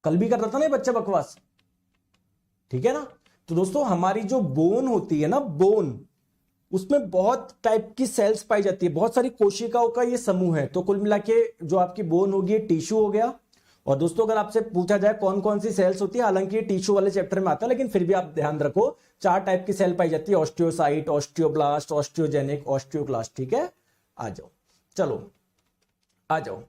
कल भी कर रहा था ना ये बच्चा बकवास, ठीक है ना। तो दोस्तों हमारी जो बोन होती है ना, बोन, उसमें बहुत टाइप की सेल्स पाई जाती है, बहुत सारी कोशिकाओं का ये समूह है। तो कुल मिला के जो आपकी बोन होगी, टिश्यू हो गया। और दोस्तों अगर आपसे पूछा जाए कौन कौन सी सेल्स होती है, हालांकि ये टिश्यू वाले चैप्टर में आता है, लेकिन फिर भी आप ध्यान रखो 4 टाइप की सेल पाई जाती है, ऑस्टियोसाइट, ऑस्टियोब्लास्ट, ऑस्टियोजेनिक, ऑस्टियोक्लास्ट। ठीक है, आ जाओ, चलो आ जाओ।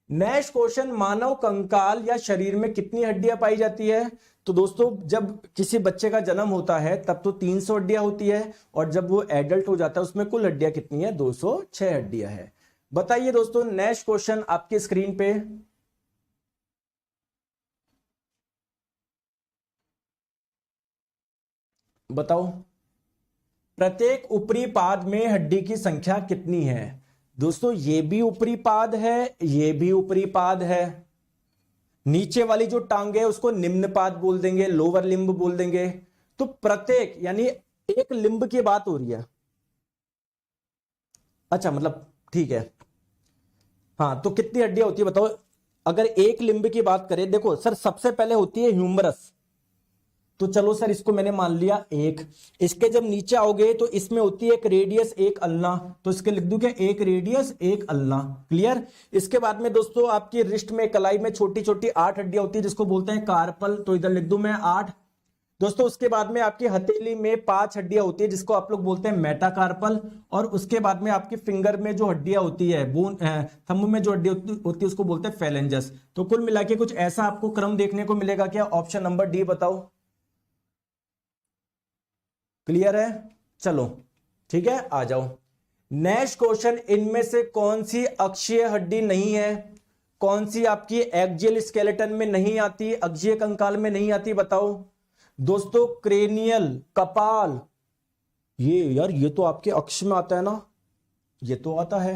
नेक्स्ट क्वेश्चन, मानव कंकाल या शरीर में कितनी हड्डियां पाई जाती है? तो दोस्तों जब किसी बच्चे का जन्म होता है तब तो 300 हड्डियां होती है, और जब वो एडल्ट हो जाता है उसमें कुल हड्डियां कितनी है? 206 हड्डियां है। बताइए दोस्तों, नेक्स्ट क्वेश्चन आपकी स्क्रीन पे। बताओ, प्रत्येक ऊपरी पाद में हड्डी की संख्या कितनी है? दोस्तों ये भी ऊपरी पाद है, ये भी ऊपरी पाद है। नीचे वाली जो टांग है उसको निम्न पाद बोल देंगे, लोअर लिम्ब बोल देंगे। तो प्रत्येक यानी एक लिम्ब की बात हो रही है। अच्छा, मतलब ठीक है, हाँ। तो कितनी हड्डियां होती है बताओ? अगर एक लिम्ब की बात करें, देखो सर सबसे पहले होती है ह्यूमरस, तो चलो सर इसको मैंने मान लिया एक। इसके जब नीचे आओगे तो इसमें होती है एक रेडियस, एक अल्ना, तो इसके लिख दूं क्या? एक रेडियस, एक अल्ना। क्लियर। इसके बाद में दोस्तों आपकी रिस्ट में, कलाई में छोटी छोटी 8 हड्डियां होती है जिसको बोलते हैं कार्पल, तो इधर लिख दूं मैं 8। दोस्तों उसके बाद में आपकी हथेली में 5 हड्डियां होती है जिसको आप लोग बोलते हैं मेटाकार्पल। और उसके बाद में आपकी फिंगर में जो हड्डियां होती है, बोन थंब में जो हड्डी होती है उसको बोलते हैं फेलेंजस। तो कुल मिला के कुछ ऐसा आपको क्रम देखने को मिलेगा। क्या? ऑप्शन नंबर डी बताओ। क्लियर है? चलो ठीक है, आ जाओ। नेक्स्ट क्वेश्चन, इनमें से कौन सी अक्षीय हड्डी नहीं है? कौन सी आपकी एक्सियल स्केलेटन में नहीं आती, अक्षीय कंकाल में नहीं आती? बताओ दोस्तों। क्रेनियल, कपाल, ये यार ये तो आपके अक्ष में आता है ना, ये तो आता है।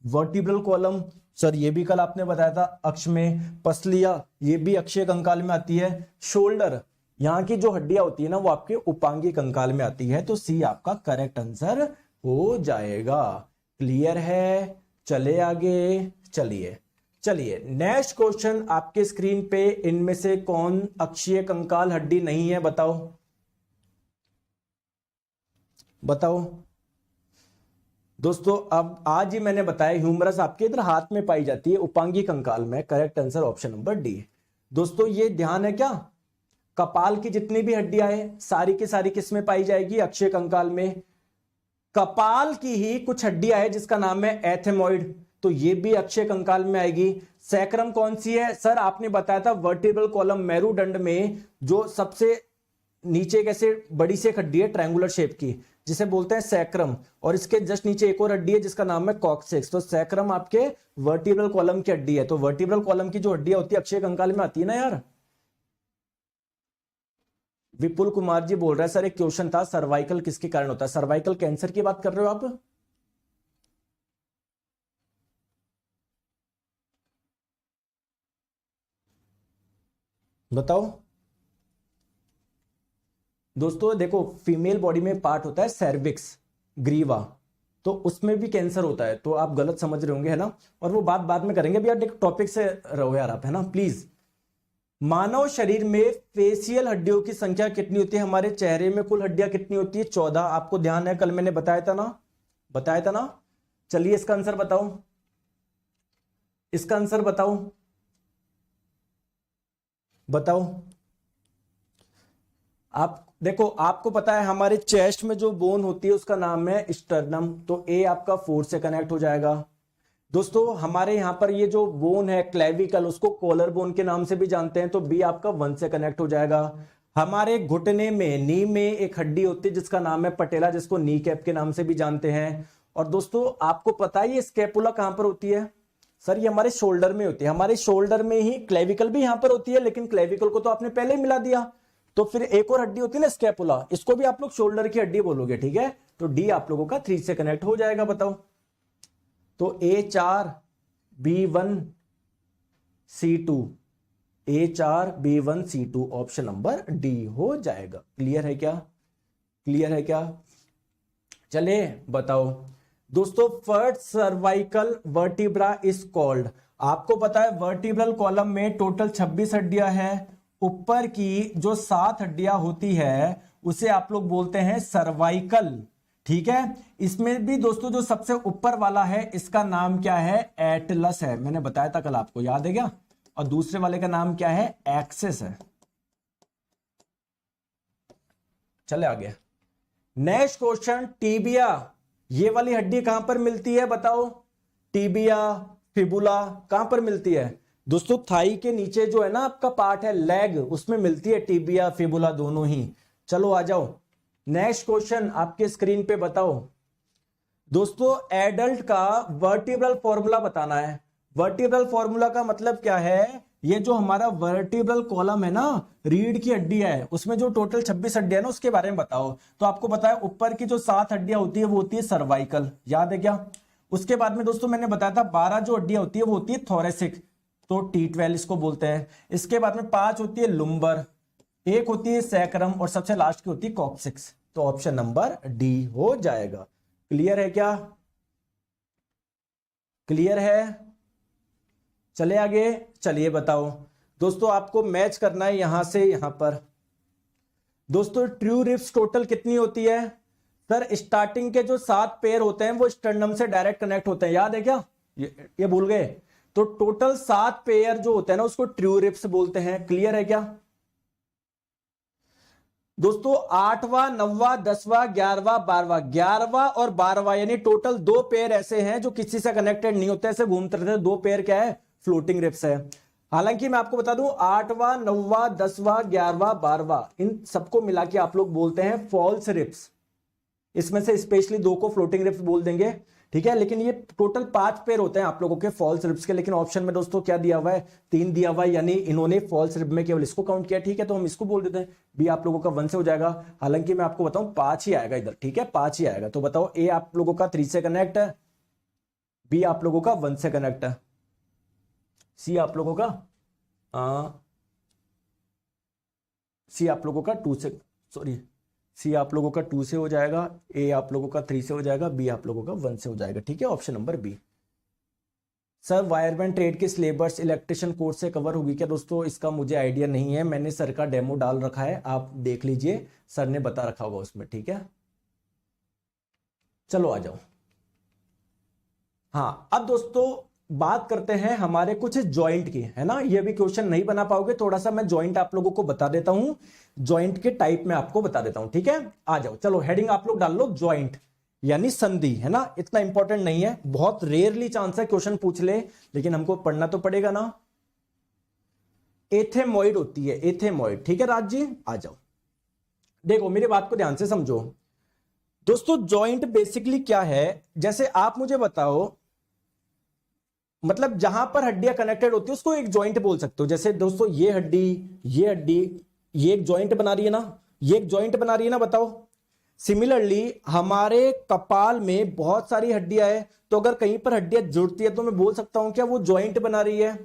वर्टिब्रल कॉलम, सर ये भी कल आपने बताया था अक्ष में। पसलिया, ये भी अक्षीय कंकाल में आती है। शोल्डर, यहां की जो हड्डियां होती है ना वो आपके उपांगी कंकाल में आती है। तो सी आपका करेक्ट आंसर हो जाएगा। क्लियर है? चले आगे, चलिए चलिए। नेक्स्ट क्वेश्चन आपके स्क्रीन पे, इनमें से कौन अक्षीय कंकाल हड्डी नहीं है? बताओ बताओ दोस्तों। अब आज ही मैंने बताया ह्यूमरस आपके इधर हाथ में पाई जाती है, उपांगी कंकाल में। Correct answer option number D. दोस्तों ये ध्यान है क्या, कपाल की जितनी भी हड्डियां हैं सारी की सारी किसमें पाई जाएगी? अक्षीय कंकाल में। कपाल की ही कुछ हड्डियां हैं जिसका नाम है एथेमॉइड, तो ये भी अक्षीय कंकाल में आएगी। सैक्रम कौन सी है? सर आपने बताया था वर्टिब्रल कॉलम, मेरुदंड में जो सबसे नीचे कैसे बड़ी सी हड्डी है ट्रायंगुलर शेप की, जिसे बोलते हैं सैक्रम। और इसके जस्ट नीचे एक और हड्डी है जिसका नाम है कॉक्सिक्स। तो सैक्रम आपके वर्टिब्रल कॉलम की हड्डी है। तो वर्टिब्रल कॉलम की जो हड्डियां होती है अक्षीय कंकाल में आती है ना यार। विपुल कुमार जी बोल रहे हैं, सर एक क्वेश्चन था, सर्वाइकल किसके कारण होता है? सर्वाइकल कैंसर की बात कर रहे हो आप? बताओ दोस्तों। देखो फीमेल बॉडी में पार्ट होता है सर्विक्स, ग्रीवा, तो उसमें भी कैंसर होता है। तो आप गलत समझ रहे होंगे, है ना। और वो बात बाद में करेंगे। अभी यार टॉपिक से रहो यार आप, है ना प्लीज। मानव शरीर में फेशियल हड्डियों की संख्या कितनी होती है? हमारे चेहरे में कुल हड्डियां कितनी होती है? 14। आपको ध्यान है, कल मैंने बताया था ना, बताया था ना। चलिए इसका आंसर बताओ, इसका आंसर बताओ। बताओ। आप देखो, आपको पता है हमारे चेस्ट में जो बोन होती है उसका नाम है स्टर्नम, तो ए आपका 4 से कनेक्ट हो जाएगा। दोस्तों हमारे यहां पर ये जो बोन है क्लेविकल, उसको कॉलर बोन के नाम से भी जानते हैं, तो बी आपका 1 से कनेक्ट हो जाएगा। हमारे घुटने में, नी में एक हड्डी होती है जिसका नाम है पटेला, जिसको नी कैप के नाम से भी जानते हैं। और दोस्तों आपको पता है ये स्कैपुला कहां पर होती है? सर ये हमारे शोल्डर में होती है। हमारे शोल्डर में ही क्लेविकल भी यहां पर होती है, लेकिन क्लेविकल को तो आपने पहले ही मिला दिया। तो फिर एक और हड्डी होती है ना स्कैपुला, इसको भी आप लोग शोल्डर की हड्डी बोलोगे, ठीक है। तो डी आप लोगों का 3 से कनेक्ट हो जाएगा। बताओ, तो A4 B1 C2, A4 B1 C2 option number D हो जाएगा। क्लियर है क्या? क्लियर है क्या? चले बताओ दोस्तों, first cervical vertebra is called. आपको पता है वर्टिब्रल कॉलम में टोटल 26 हड्डियां हैं। ऊपर की जो 7 हड्डियां होती है उसे आप लोग बोलते हैं सर्वाइकल, ठीक है। इसमें भी दोस्तों जो सबसे ऊपर वाला है इसका नाम क्या है? एटलस है, मैंने बताया था कल, आपको याद है क्या? और दूसरे वाले का नाम क्या है? एक्सिस है। चले आगे, नेक्स्ट क्वेश्चन, टीबिया, ये वाली हड्डी कहां पर मिलती है? बताओ, टीबिया फिबुला कहां पर मिलती है? दोस्तों थाई के नीचे जो है ना आपका पार्ट है लेग, उसमें मिलती है टीबिया फिबुला दोनों ही। चलो आ जाओ, नेक्स्ट क्वेश्चन आपके स्क्रीन पे बताओ। दोस्तों एडल्ट का वर्टिब्रल फॉर्मूला बताना है। वर्टिब्रल फॉर्मूला का मतलब क्या है? ये जो हमारा वर्टिब्रल कॉलम है ना, रीढ़ की हड्डी है, उसमें जो टोटल 26 हड्डियां है ना, उसके बारे में बताओ। तो आपको पता है ऊपर की जो 7 हड्डियां होती है वो होती है सर्वाइकल, याद है क्या? उसके बाद में दोस्तों मैंने बताया था 12 जो हड्डियां होती है वो होती है थोरेसिक, तो T12 इसको बोलते हैं। इसके बाद में 5 होती है लुम्बर, 1 होती है सैक्रम, और सबसे लास्ट की होती है कॉक्सिक्स। तो ऑप्शन नंबर डी हो जाएगा। क्लियर है क्या? क्लियर है? चले आगे, चलिए बताओ दोस्तों, आपको मैच करना है यहां से यहां पर। दोस्तों ट्रू रिब्स टोटल कितनी होती है? सर स्टार्टिंग के जो 7 पेयर होते हैं वो स्टर्नम से डायरेक्ट कनेक्ट होते हैं, याद है क्या? ये भूल गए? तो टोटल 7 पेयर जो होते हैं ना उसको ट्रू रिब्स बोलते हैं। क्लियर है क्या दोस्तों? 8वां 9वां 10वां 11वां 12वां, 11वां और 12वां यानी टोटल 2 पेयर ऐसे हैं जो किसी से कनेक्टेड नहीं होते, ऐसे घूमते रहते हैं। 2 पेयर क्या है? फ्लोटिंग रिब्स है। हालांकि मैं आपको बता दूं 8वां 9वां 10वां 11वां 12वां इन सबको मिला के आप लोग बोलते हैं फॉल्स रिब्स। इसमें से स्पेशली 2 को फ्लोटिंग रिब्स बोल देंगे, ठीक है। लेकिन ये टोटल 5 पेयर होते हैं आप लोगों के फॉल्स रिब्स के। लेकिन ऑप्शन में दोस्तों क्या दिया हुआ है? 3 दिया हुआ है, यानी इन्होंने फॉल्स रिब में केवल इसको काउंट किया, ठीक है। तो हम इसको बोल देते हैं बी आप लोगों का 1 से हो जाएगा। हालांकि मैं आपको बताऊं 5 ही आएगा इधर, ठीक है, 5 ही आएगा। तो बताओ ए आप लोगों का 3 से कनेक्ट है, बी आप लोगों का 1 से कनेक्ट है, सी आप लोगों का सी आप लोगों का 2 से, सॉरी सी आप लोगों का 2 से हो जाएगा, ए आप लोगों का 3 से हो जाएगा, बी आप लोगों का 1 से हो जाएगा, ठीक है। Option number B. Sir wireman trade के सिलेबस इलेक्ट्रिशियन कोर्स से कवर होगी क्या? दोस्तों इसका मुझे आइडिया नहीं है, मैंने सर का डेमो डाल रखा है, आप देख लीजिए, सर ने बता रखा होगा उसमें, ठीक है। चलो आ जाओ। हाँ अब दोस्तों बात करते हैं हमारे कुछ जॉइंट की, है ना। ये भी क्वेश्चन नहीं बना पाओगे, थोड़ा सा मैं जॉइंट आप लोगों को बता देता हूं, जॉइंट के टाइप में आपको बता देता हूं, ठीक है। आ जाओ, चलो हेडिंग आप लोग डाल लो जॉइंट यानी संधि, है ना। इतना इंपॉर्टेंट नहीं है, बहुत रेयरली चांस है क्वेश्चन पूछ ले, लेकिन हमको पढ़ना तो पड़ेगा ना। एथेमॉइड होती है, एथेमॉइड, ठीक है राज जी। आ जाओ, देखो मेरी बात को ध्यान से समझो दोस्तों। जॉइंट बेसिकली क्या है, जैसे आप मुझे बताओ, मतलब जहां पर हड्डियां कनेक्टेड होती है उसको एक जॉइंट बोल सकते हो। जैसे दोस्तों ये हड्डी, ये हड्डी, ये एक जॉइंट बना रही है ना, ये एक जॉइंट बना रही है ना, बताओ। सिमिलरली हमारे कपाल में बहुत सारी हड्डियां हैं, तो अगर कहीं पर हड्डियां जुड़ती है तो मैं बोल सकता हूं क्या वो जॉइंट बना रही है।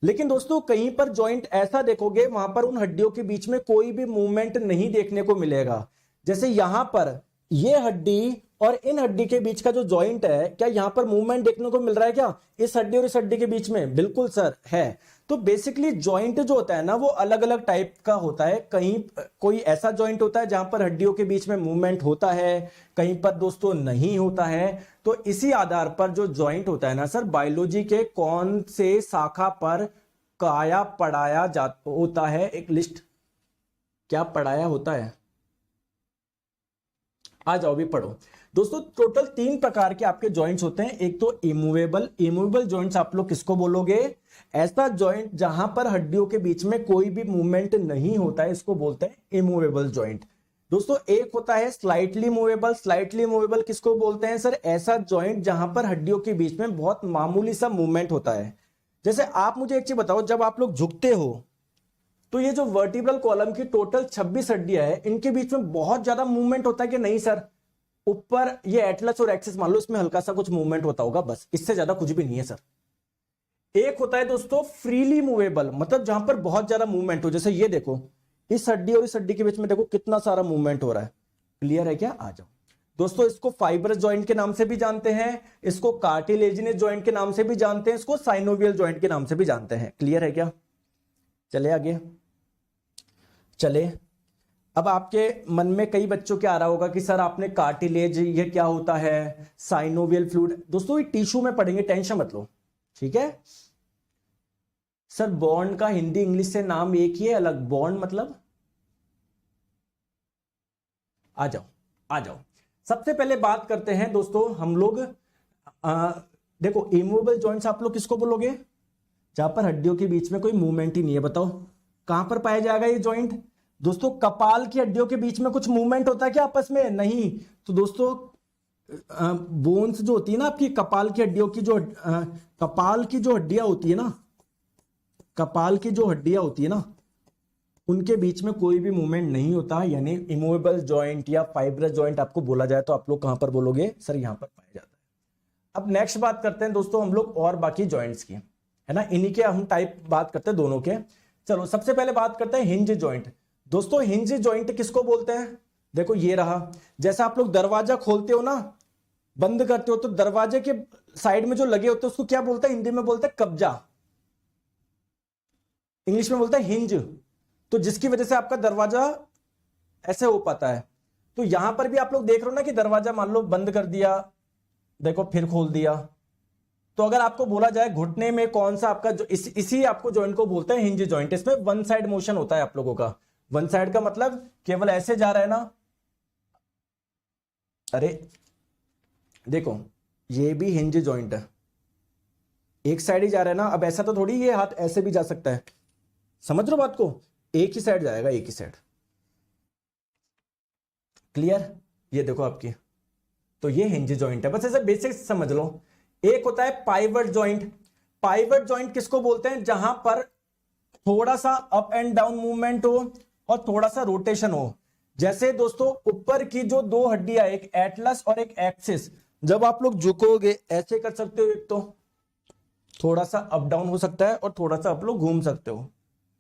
लेकिन दोस्तों कहीं पर जॉइंट ऐसा देखोगे वहां पर उन हड्डियों के बीच में कोई भी मूवमेंट नहीं देखने को मिलेगा। जैसे यहां पर ये हड्डी और इन हड्डी के बीच का जो जॉइंट है, क्या यहां पर मूवमेंट देखने को मिल रहा है क्या इस हड्डी और इस हड्डी के बीच में? बिल्कुल सर है। तो बेसिकली जॉइंट जो होता है ना वो अलग अलग टाइप का होता है। कहीं कोई ऐसा जॉइंट होता है जहां पर हड्डियों के बीच में मूवमेंट होता है, कहीं पर दोस्तों नहीं होता है। तो इसी आधार पर जो जॉइंट होता है ना सर, बायोलॉजी के कौन से शाखा पर काया पढ़ाया जा होता है, एक लिस्ट क्या पढ़ाया होता है, आ जाओ भी पढ़ो दोस्तों। टोटल 3 प्रकार के आपके जॉइंट्स होते हैं। एक तो इमूवेबल, इमूवेबल जॉइंट्स आप लोग किसको बोलोगे, ऐसा जॉइंट जहां पर हड्डियों के बीच में कोई भी मूवमेंट नहीं होता है, इसको बोलते हैं इमूवेबल जॉइंट। दोस्तों एक होता है स्लाइटली मूवेबल, स्लाइटली मूवेबल किसको बोलते हैं सर, ऐसा जॉइंट जहां पर हड्डियों के बीच में बहुत मामूली सा मूवमेंट होता है। जैसे आप मुझे एक चीज बताओ, जब आप लोग झुकते हो तो ये जो वर्टिब्रल कॉलम की टोटल 26 हड्डियां है, इनके बीच में बहुत ज्यादा मूवमेंट होता है कि नहीं सर, ऊपर ये एटलस और एक्सिस मान लो, इसमें हल्का सा कुछ मूवमेंट होता होगा, बस इससे ज्यादा कुछ भी नहीं है सर। एक होता है दोस्तों फ्रीली मूवेबल, मतलब जहां पर बहुत ज्यादा मूवमेंट हो, जैसे ये देखो इस हड्डी और इस हड्डी के बीच में देखो कितना सारा मूवमेंट हो रहा है। क्लियर है क्या, आ जाओ दोस्तों। इसको फाइब्रस जॉइंट के नाम से भी जानते हैं, इसको कार्टिलेजिनस जॉइंट के नाम से भी जानते हैं, इसको साइनोवियल जॉइंट के नाम से भी जानते हैं। क्लियर है क्या, चले आगे चले। अब आपके मन में कई बच्चों के आ रहा होगा कि सर आपने कार्टिलेज ये क्या होता है, साइनोवियल फ्लूइड, दोस्तों ये टिश्यू में पढ़ेंगे, टेंशन मत लो, ठीक है। सर बॉन्ड का हिंदी इंग्लिश से नाम एक ही है, अलग बॉन्ड मतलब, आ जाओ आ जाओ। सबसे पहले बात करते हैं दोस्तों हम लोग, देखो इमूवेबल जॉइंट्स आप लोग किसको बोलोगे, जहां पर हड्डियों के बीच में कोई मूवमेंट ही नहीं है। बताओ कहां पर पाया जाएगा ये जॉइंट, दोस्तों कपाल की हड्डियों के बीच में कुछ मूवमेंट होता है क्या आपस में, नहीं। तो दोस्तों बोन्स जो होती है ना आपकी कपाल की हड्डियों की, जो कपाल की जो हड्डियां होती है ना, कपाल की जो हड्डियां होती है ना, उनके बीच में कोई भी मूवमेंट नहीं होता, यानी इमूवेबल जॉइंट या फाइब्रस जॉइंट आपको बोला जाए तो आप लोग कहां पर बोलोगे सर, यहां पर पाया जाता है। अब नेक्स्ट बात करते हैं दोस्तों हम लोग और बाकी जॉइंट्स की, है ना, इन्हीं के हम टाइप बात करते हैं दोनों के। चलो सबसे पहले बात करते हैं हिंज जॉइंट। दोस्तों हिंज जॉइंट किसको बोलते हैं, देखो ये रहा, जैसा आप लोग दरवाजा खोलते हो ना, बंद करते हो, तो दरवाजे के साइड में जो लगे होते हैं उसको क्या बोलते हैं, हिंदी में बोलते हैं कब्जा, इंग्लिश में बोलते हैं हिंज। तो जिसकी वजह से आपका दरवाजा ऐसे हो पाता है। तो यहां पर भी आप लोग देख रहे हो ना कि दरवाजा मान लो बंद कर दिया, देखो फिर खोल दिया, तो अगर आपको बोला जाए घुटने में कौन सा आपका इसी आपको जॉइंट को बोलते हैं हिंज जॉइंट। इसमें वन साइड मोशन होता है आप लोगों का, वन साइड का मतलब केवल ऐसे जा रहा है ना, अरे देखो ये भी हिंज जॉइंट है, एक साइड ही जा रहा है ना, अब ऐसा तो थोड़ी ये हाथ ऐसे भी जा सकता है, समझ रहे हो बात को, एक ही साइड जाएगा, एक ही साइड। क्लियर, ये देखो आपकी, तो ये हिंज जॉइंट है, बस ऐसे बेसिक समझ लो। एक होता है पाइवट जॉइंट। पाइवट जॉइंट किसको बोलते हैं, जहां पर थोड़ा सा अप एंड डाउन मूवमेंट हो और थोड़ा सा रोटेशन हो। जैसे दोस्तों ऊपर की जो 2 हड्डियां, एक एटलस और एक एक्सिस, जब आप लोग झुकोगे ऐसे कर सकते हो, एक तो थोड़ा सा अप डाउन हो सकता है और थोड़ा सा आप लोग घूम सकते हो,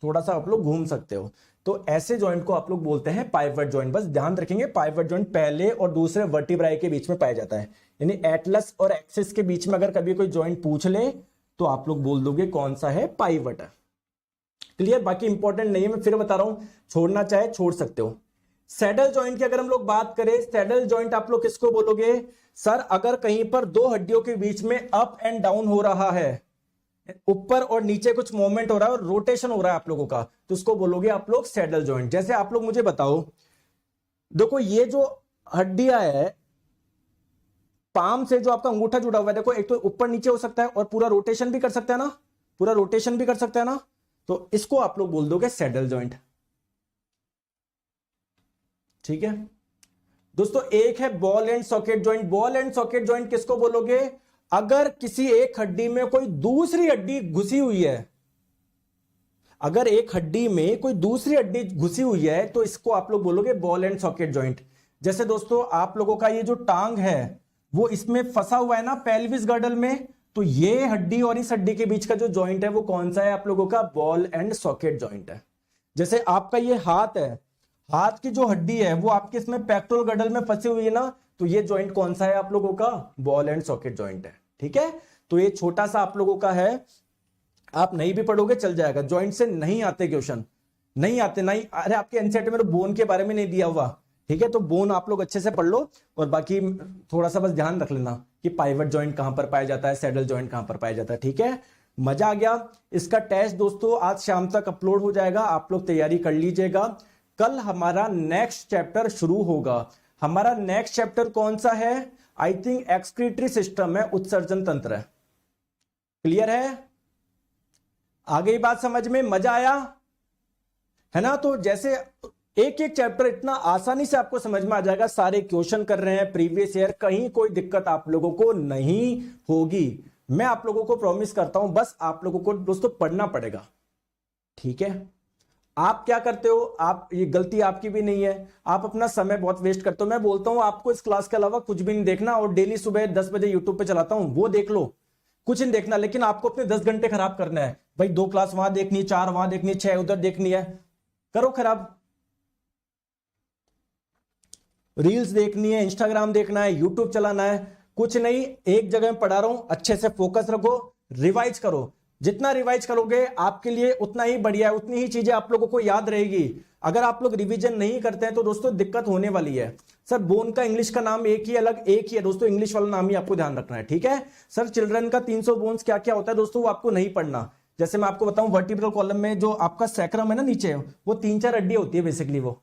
थोड़ा सा आप लोग घूम सकते हो। तो ऐसे जॉइंट को आप लोग बोलते हैं पाइवट जॉइंट। बस ध्यान रखेंगे पाइवट जॉइंट पहले और दूसरे वर्टिब्राई के बीच में पाया जाता है, यानी एटलस और एक्सिस के बीच में अगर कभी कोई जॉइंट पूछ ले तो आप लोग बोल दोगे कौन सा है, पाइवट है। क्लियर, बाकी इंपॉर्टेंट नहीं है, मैं फिर बता रहा हूं, छोड़ना चाहे छोड़ सकते हो। सैडल जॉइंट की अगर हम लोग बात करें, सैडल जॉइंट आप लोग किसको बोलोगे सर, अगर कहीं पर 2 हड्डियों के बीच में अप एंड डाउन हो रहा है, ऊपर और नीचे कुछ मूवमेंट हो रहा है और रोटेशन हो रहा है आप लोगों का, तो उसको बोलोगे आप लोग सैडल जॉइंट। जैसे आप लोग मुझे बताओ, देखो ये जो हड्डियां है, पाम से जो आपका अंगूठा जुड़ा हुआ है, देखो एक तो ऊपर नीचे हो सकता है और पूरा रोटेशन भी कर सकता है ना, पूरा रोटेशन भी कर सकता है ना, तो इसको आप लोग बोल दोगे सैडल जॉइंट। ठीक है दोस्तों, एक है ball and socket joint. Ball and socket joint किसको बोलोगे, अगर किसी एक हड्डी में कोई दूसरी हड्डी घुसी हुई है, अगर एक हड्डी में कोई दूसरी हड्डी घुसी हुई है तो इसको आप लोग बोलोगे बॉल एंड सॉकेट जॉइंट। जैसे दोस्तों आप लोगों का ये जो टांग है वो इसमें फंसा हुआ है ना पेल्विस गर्डल में, तो ये हड्डी और इस हड्डी के बीच का जो जॉइंट है वो कौन सा है आप लोगों का, बॉल एंड सॉकेट जॉइंट है। जैसे आपका ये हाथ है, हाथ की जो हड्डी है वो आपके इसमें पेक्टोरल गर्डल में फंसी हुई है ना, तो ये जॉइंट कौन सा है आप लोगों का, बॉल एंड सॉकेट जॉइंट है। ठीक है, तो ये छोटा सा आप लोगों का है, आप नहीं भी पढ़ोगे चल जाएगा, जॉइंट से नहीं आते क्वेश्चन, नहीं आते नहीं, अरे आपके एनसीईआरटी में तो बोन के बारे में नहीं दिया हुआ। ठीक है, तो बोन आप लोग अच्छे से पढ़ लो और बाकी थोड़ा सा बस ध्यान रख लेना कि पाइवट जॉइंट कहां पर पाया जाता है, सैडल जॉइंट कहां पर पाया जाता है। ठीक है, मजा आ गया। इसका टेस्ट दोस्तों आज शाम तक अपलोड हो जाएगा, आप लोग तैयारी कर लीजिएगा। कल हमारा नेक्स्ट चैप्टर शुरू होगा। हमारा नेक्स्ट चैप्टर कौन सा है? आई थिंक एक्सक्रीटरी सिस्टम है, उत्सर्जन तंत्र है। क्लियर है? आ गई बात समझ में? मजा आया है ना? तो जैसे एक एक चैप्टर इतना आसानी से आपको समझ में आ जाएगा, सारे क्वेश्चन कर रहे हैं प्रीवियस ईयर, कहीं कोई दिक्कत आप लोगों को नहीं होगी। मैं आप लोगों को प्रॉमिस करता हूं, बस आप लोगों को दोस्तों पढ़ना पड़ेगा। ठीक है? आप क्या करते हो, आप ये गलती आपकी भी नहीं है, आप अपना समय बहुत वेस्ट करते हो। मैं बोलता हूं आपको इस क्लास के अलावा कुछ भी नहीं देखना, और डेली सुबह 10 बजे यूट्यूब पे चलाता हूं, वो देख लो, कुछ नहीं देखना। लेकिन आपको अपने 10 घंटे खराब करना है भाई। 2 क्लास वहां देखनी है, 4 वहां देखनी है, 6 उधर देखनी है, करो खराब। रील्स देखनी है, इंस्टाग्राम देखना है, यूट्यूब चलाना है, कुछ नहीं। एक जगह में पढ़ा रहा हूं, अच्छे से फोकस रखो, रिवाइज करो। जितना रिवाइज करोगे आपके लिए उतना ही बढ़िया है, उतनी ही चीजें आप लोगों को याद रहेगी। अगर आप लोग रिवीजन नहीं करते हैं तो दोस्तों दिक्कत होने वाली है। सर बोन का इंग्लिश का नाम एक ही, अलग एक ही है दोस्तों, इंग्लिश वाला नाम ही आपको ध्यान रखना है। ठीक है? सर चिल्ड्रन का 300 बोन्स क्या क्या होता है दोस्तों, वो आपको नहीं पढ़ना। जैसे मैं आपको बताऊं, वर्टिब्रल कॉलम में जो आपका सैक्रम है ना नीचे, वो 3-4 हड्डी होती है बेसिकली, वो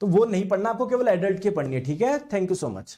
तो वो नहीं पढ़ना आपको, केवल एडल्ट की पढ़नी है। ठीक है? Thank you so much.